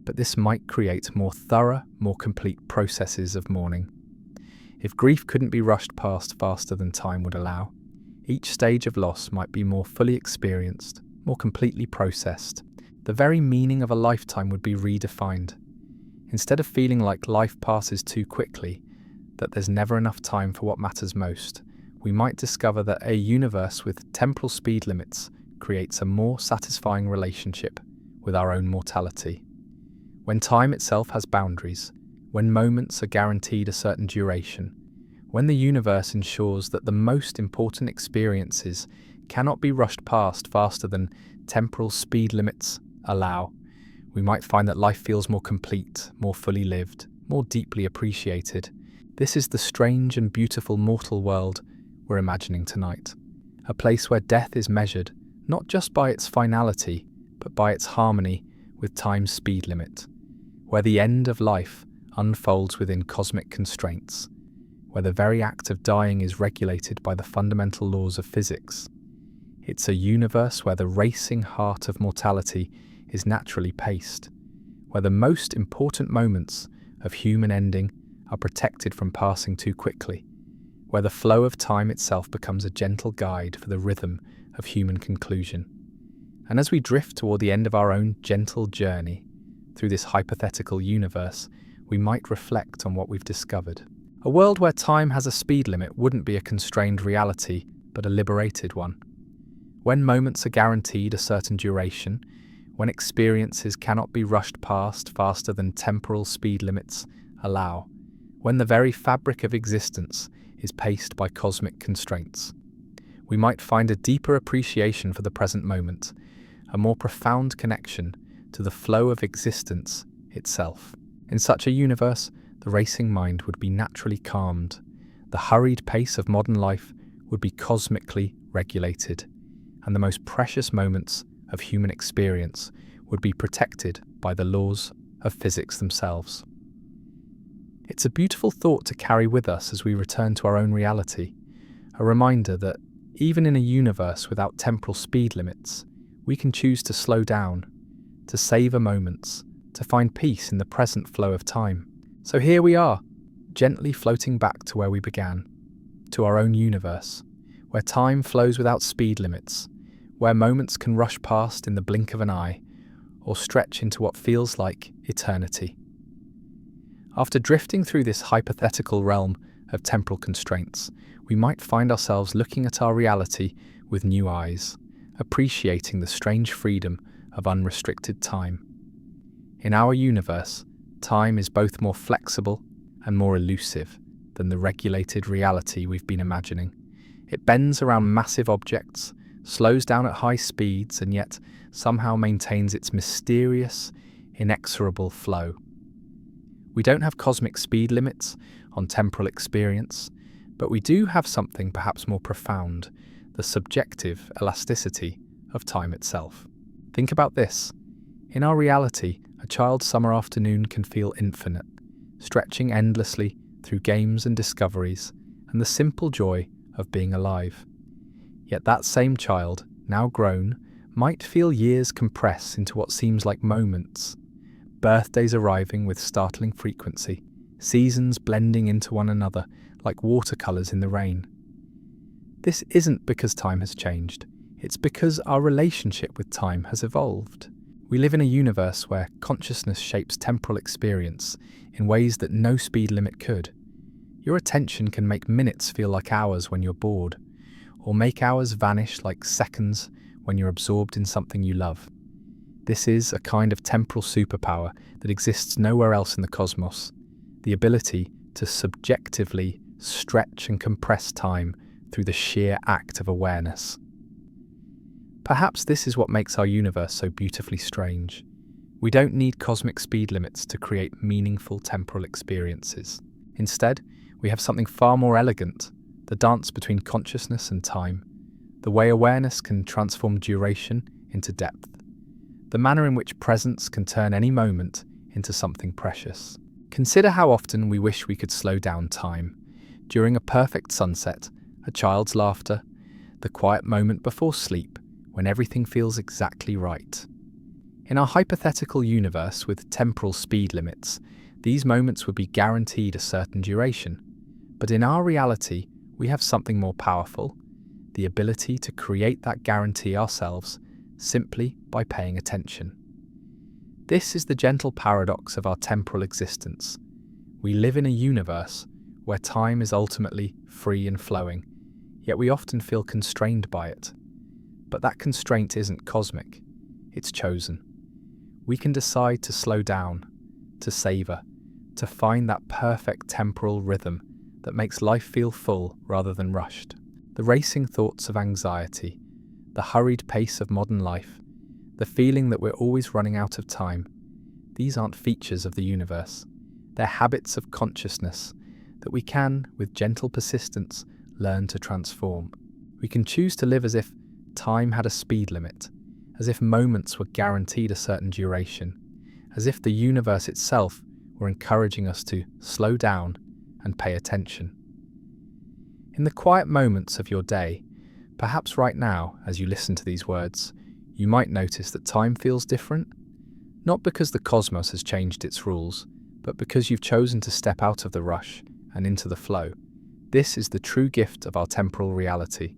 But this might create more thorough, more complete processes of mourning. If grief couldn't be rushed past faster than time would allow, each stage of loss might be more fully experienced, more completely processed. The very meaning of a lifetime would be redefined. Instead of feeling like life passes too quickly, that there's never enough time for what matters most, we might discover that a universe with temporal speed limits creates a more satisfying relationship with our own mortality. When time itself has boundaries, when moments are guaranteed a certain duration, when the universe ensures that the most important experiences cannot be rushed past faster than temporal speed limits allow, we might find that life feels more complete, more fully lived, more deeply appreciated. This is the strange and beautiful mortal world we're imagining tonight, a place where death is measured not just by its finality, but by its harmony with time's speed limit, where the end of life unfolds within cosmic constraints, where the very act of dying is regulated by the fundamental laws of physics. It's a universe where the racing heart of mortality is naturally paced, where the most important moments of human ending are protected from passing too quickly, where the flow of time itself becomes a gentle guide for the rhythm of human conclusion. And as we drift toward the end of our own gentle journey through this hypothetical universe, we might reflect on what we've discovered. A world where time has a speed limit wouldn't be a constrained reality, but a liberated one. When moments are guaranteed a certain duration, when experiences cannot be rushed past faster than temporal speed limits allow, when the very fabric of existence is paced by cosmic constraints. We might find a deeper appreciation for the present moment, a more profound connection to the flow of existence itself. In such a universe, the racing mind would be naturally calmed. The hurried pace of modern life would be cosmically regulated, and the most precious moments of human experience would be protected by the laws of physics themselves. It's a beautiful thought to carry with us as we return to our own reality, a reminder that even in a universe without temporal speed limits, we can choose to slow down, to savor moments, to find peace in the present flow of time. So here we are, gently floating back to where we began, to our own universe, where time flows without speed limits, where moments can rush past in the blink of an eye, or stretch into what feels like eternity. After drifting through this hypothetical realm of temporal constraints, we might find ourselves looking at our reality with new eyes, appreciating the strange freedom of unrestricted time. In our universe, time is both more flexible and more elusive than the regulated reality we've been imagining. It bends around massive objects, slows down at high speeds, and yet somehow maintains its mysterious, inexorable flow. We don't have cosmic speed limits on temporal experience, but we do have something perhaps more profound, the subjective elasticity of time itself. Think about this. In our reality, a child's summer afternoon can feel infinite, stretching endlessly through games and discoveries and the simple joy of being alive. Yet that same child, now grown, might feel years compress into what seems like moments, birthdays arriving with startling frequency, seasons blending into one another like watercolours in the rain. This isn't because time has changed, it's because our relationship with time has evolved. We live in a universe where consciousness shapes temporal experience in ways that no speed limit could. Your attention can make minutes feel like hours when you're bored, or make hours vanish like seconds when you're absorbed in something you love. This is a kind of temporal superpower that exists nowhere else in the cosmos, the ability to subjectively stretch and compress time through the sheer act of awareness. Perhaps this is what makes our universe so beautifully strange. We don't need cosmic speed limits to create meaningful temporal experiences. Instead, we have something far more elegant, the dance between consciousness and time, the way awareness can transform duration into depth, the manner in which presence can turn any moment into something precious. Consider how often we wish we could slow down time. During a perfect sunset, a child's laughter, the quiet moment before sleep, when everything feels exactly right. In our hypothetical universe with temporal speed limits, these moments would be guaranteed a certain duration. But in our reality, we have something more powerful, the ability to create that guarantee ourselves simply by paying attention. This is the gentle paradox of our temporal existence. We live in a universe where time is ultimately free and flowing, yet we often feel constrained by it. But that constraint isn't cosmic, it's chosen. We can decide to slow down, to savor, to find that perfect temporal rhythm that makes life feel full rather than rushed. The racing thoughts of anxiety, the hurried pace of modern life, the feeling that we're always running out of time, these aren't features of the universe. They're habits of consciousness that we can, with gentle persistence, learn to transform. We can choose to live as if time had a speed limit, as if moments were guaranteed a certain duration, as if the universe itself were encouraging us to slow down and pay attention. In the quiet moments of your day, perhaps right now, as you listen to these words, you might notice that time feels different, not because the cosmos has changed its rules, but because you've chosen to step out of the rush and into the flow. This is the true gift of our temporal reality,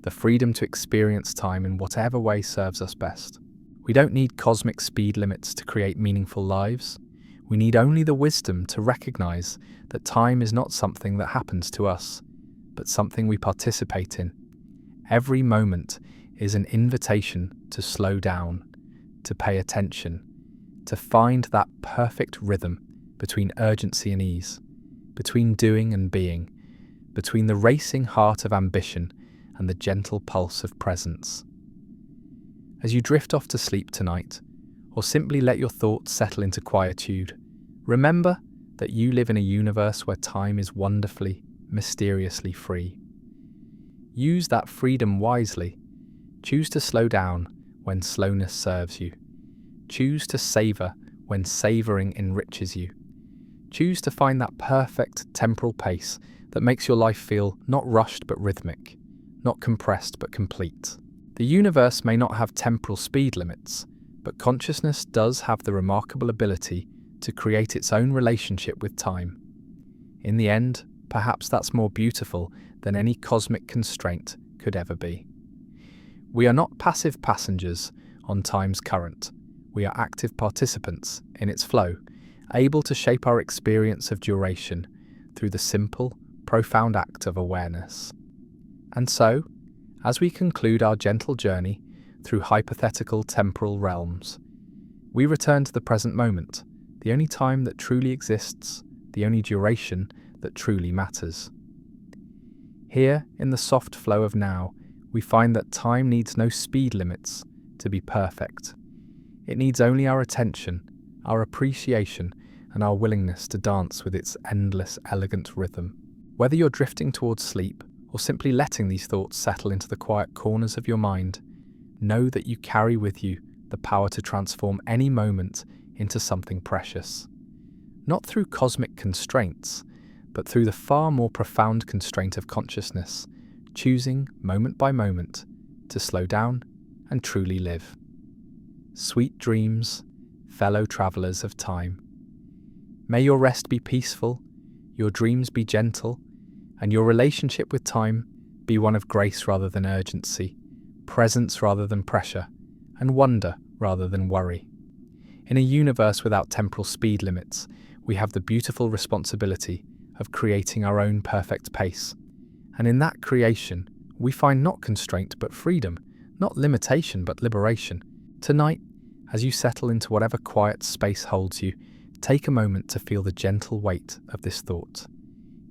the freedom to experience time in whatever way serves us best. We don't need cosmic speed limits to create meaningful lives. We need only the wisdom to recognize that time is not something that happens to us, but something we participate in. Every moment is an invitation to slow down, to pay attention, to find that perfect rhythm between urgency and ease, between doing and being, between the racing heart of ambition and the gentle pulse of presence. As you drift off to sleep tonight, or simply let your thoughts settle into quietude, remember that you live in a universe where time is wonderfully, mysteriously free. Use that freedom wisely. Choose to slow down when slowness serves you. Choose to savor when savoring enriches you. Choose to find that perfect temporal pace that makes your life feel not rushed but rhythmic, not compressed but complete. The universe may not have temporal speed limits, but consciousness does have the remarkable ability to create its own relationship with time. In the end, perhaps that's more beautiful than any cosmic constraint could ever be. We are not passive passengers on time's current. We are active participants in its flow, able to shape our experience of duration through the simple, profound act of awareness. And so, as we conclude our gentle journey through hypothetical temporal realms, we return to the present moment, the only time that truly exists, the only duration that truly matters. Here, in the soft flow of now, we find that time needs no speed limits to be perfect. It needs only our attention, our appreciation, and our willingness to dance with its endless, elegant rhythm. Whether you're drifting towards sleep or simply letting these thoughts settle into the quiet corners of your mind, know that you carry with you the power to transform any moment into something precious. Not through cosmic constraints, but through the far more profound constraint of consciousness, choosing, moment by moment, to slow down and truly live. Sweet dreams, fellow travellers of time. May your rest be peaceful, your dreams be gentle, and your relationship with time be one of grace rather than urgency, presence rather than pressure, and wonder rather than worry. In a universe without temporal speed limits, we have the beautiful responsibility of creating our own perfect pace. And in that creation, we find not constraint but freedom, not limitation but liberation. Tonight, as you settle into whatever quiet space holds you, take a moment to feel the gentle weight of this thought.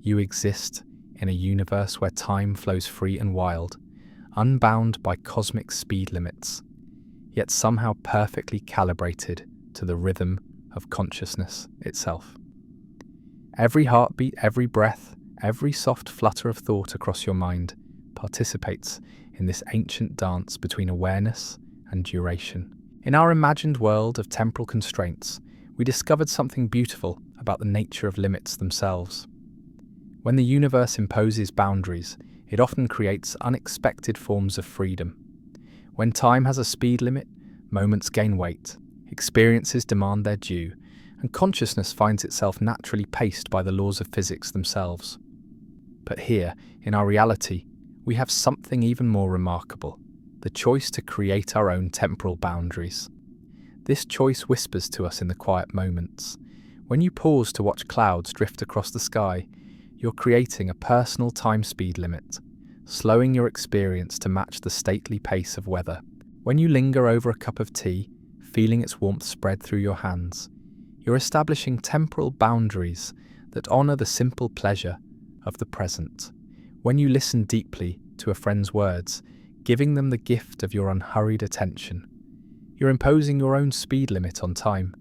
You exist in a universe where time flows free and wild, unbound by cosmic speed limits, yet somehow perfectly calibrated to the rhythm of consciousness itself. Every heartbeat, every breath, every soft flutter of thought across your mind participates in this ancient dance between awareness and duration. In our imagined world of temporal constraints, we discovered something beautiful about the nature of limits themselves. When the universe imposes boundaries, it often creates unexpected forms of freedom. When time has a speed limit, moments gain weight, experiences demand their due, and consciousness finds itself naturally paced by the laws of physics themselves. But here, in our reality, we have something even more remarkable: the choice to create our own temporal boundaries. This choice whispers to us in the quiet moments. When you pause to watch clouds drift across the sky, you're creating a personal time speed limit, slowing your experience to match the stately pace of weather. When you linger over a cup of tea, feeling its warmth spread through your hands, you're establishing temporal boundaries that honour the simple pleasure of the present. When you listen deeply to a friend's words, giving them the gift of your unhurried attention, you're imposing your own speed limit on time,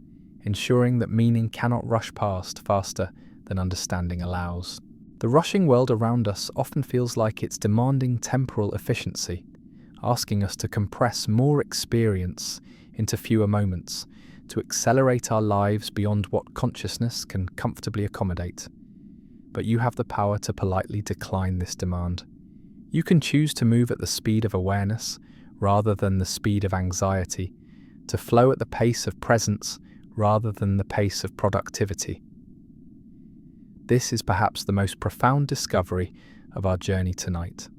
ensuring that meaning cannot rush past faster than understanding allows. The rushing world around us often feels like it's demanding temporal efficiency, asking us to compress more experience into fewer moments, to accelerate our lives beyond what consciousness can comfortably accommodate. But you have the power to politely decline this demand. You can choose to move at the speed of awareness rather than the speed of anxiety, to flow at the pace of presence rather than the pace of productivity. This is perhaps the most profound discovery of our journey tonight,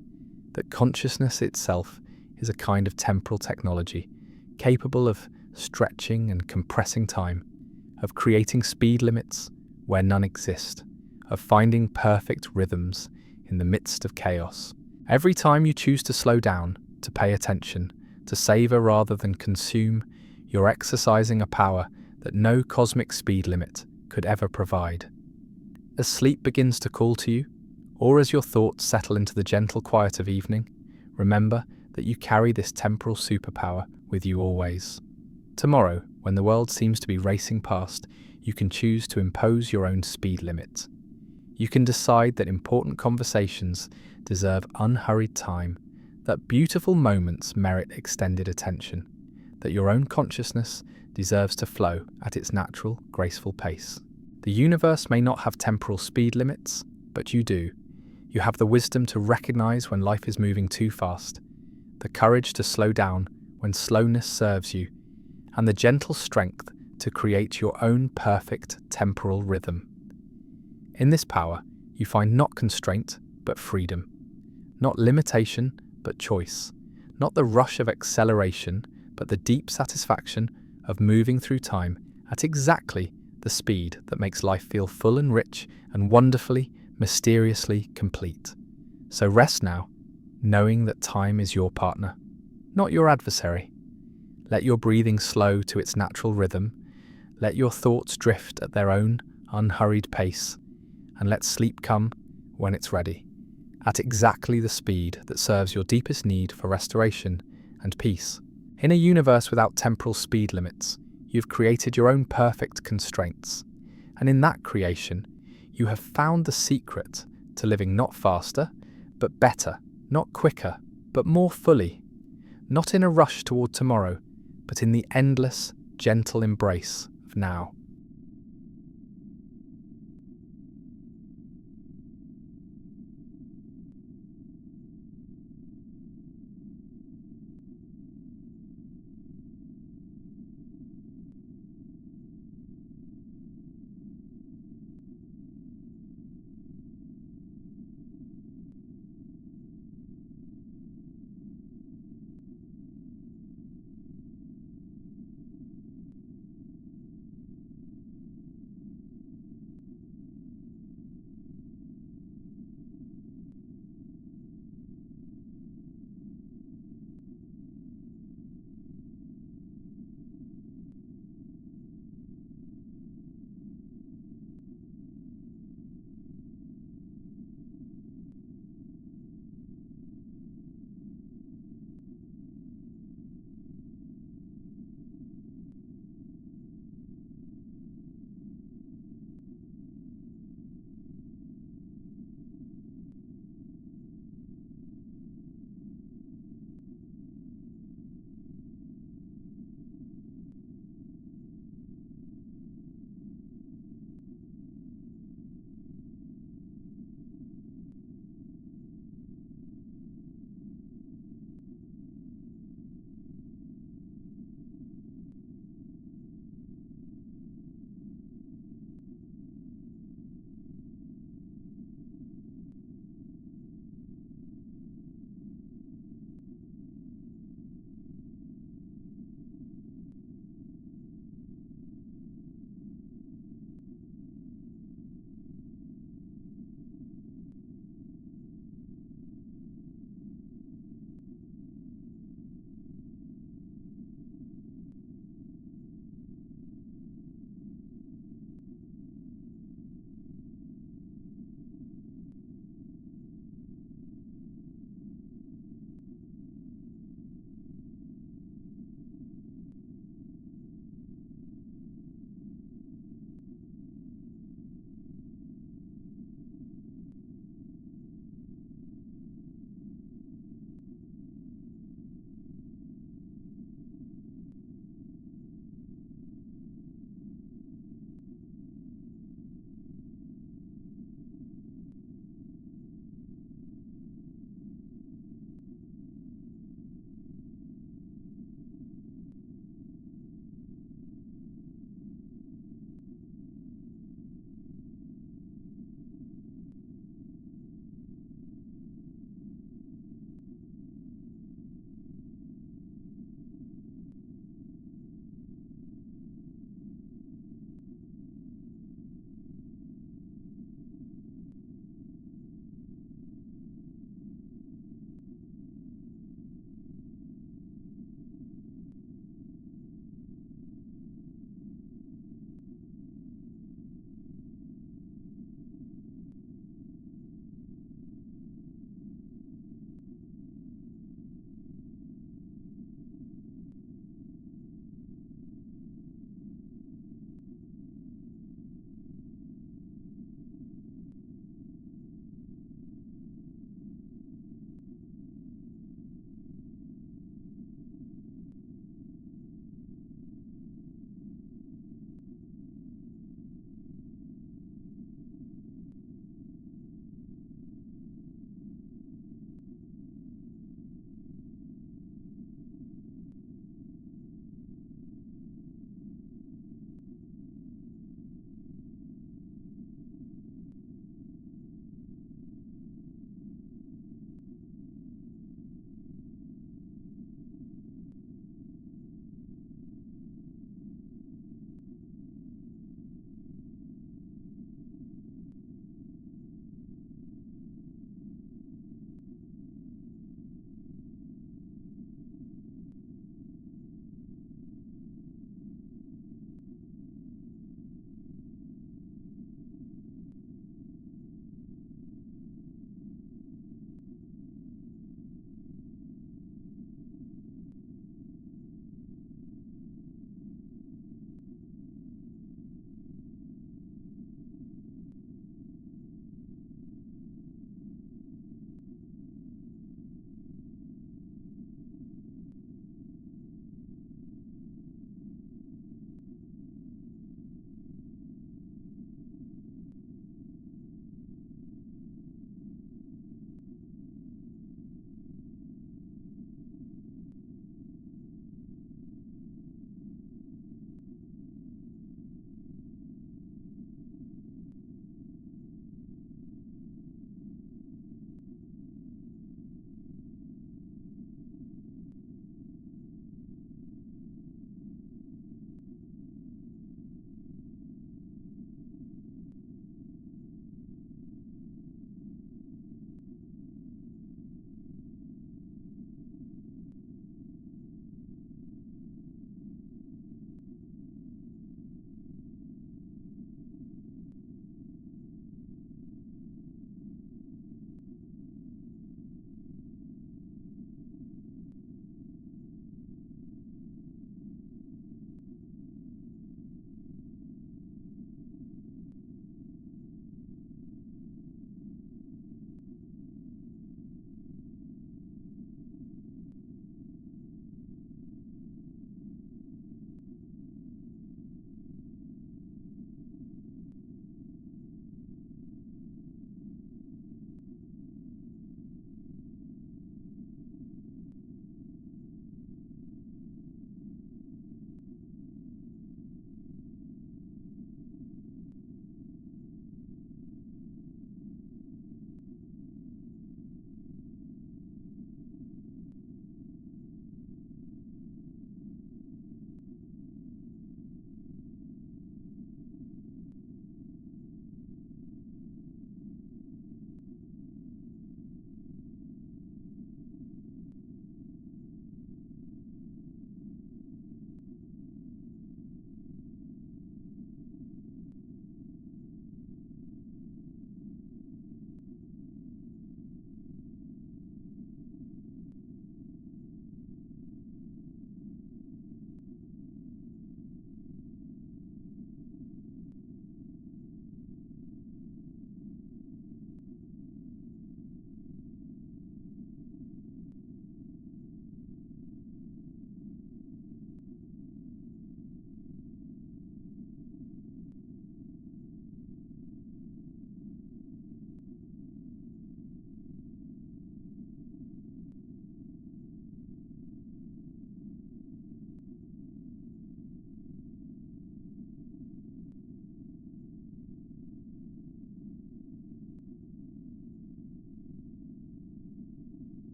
that consciousness itself is a kind of temporal technology, capable of stretching and compressing time, of creating speed limits where none exist, of finding perfect rhythms in the midst of chaos. Every time you choose to slow down, to pay attention, to savor rather than consume, you're exercising a power that no cosmic speed limit could ever provide. As sleep begins to call to you, Or as your thoughts settle into the gentle quiet of evening, remember that you carry this temporal superpower with you always. Tomorrow, when the world seems to be racing past, you can choose to impose your own speed limit. You can decide that important conversations deserve unhurried time, that beautiful moments merit extended attention, that your own consciousness deserves to flow at its natural, graceful pace. The universe may not have temporal speed limits, but you do. You have the wisdom to recognize when life is moving too fast, the courage to slow down when slowness serves you, and the gentle strength to create your own perfect temporal rhythm. In this power, you find not constraint, but freedom. Not limitation, but choice. Not the rush of acceleration, but the deep satisfaction of moving through time at exactly the speed that makes life feel full and rich and wonderfully, mysteriously complete. So rest now, knowing that time is your partner, not your adversary. Let your breathing slow to its natural rhythm. Let your thoughts drift at their own unhurried pace. And let sleep come when it's ready, at exactly the speed that serves your deepest need for restoration and peace. In a universe without temporal speed limits, you've created your own perfect constraints. And in that creation, you have found the secret to living not faster, but better, not quicker, but more fully. Not in a rush toward tomorrow, but in the endless, gentle embrace of now.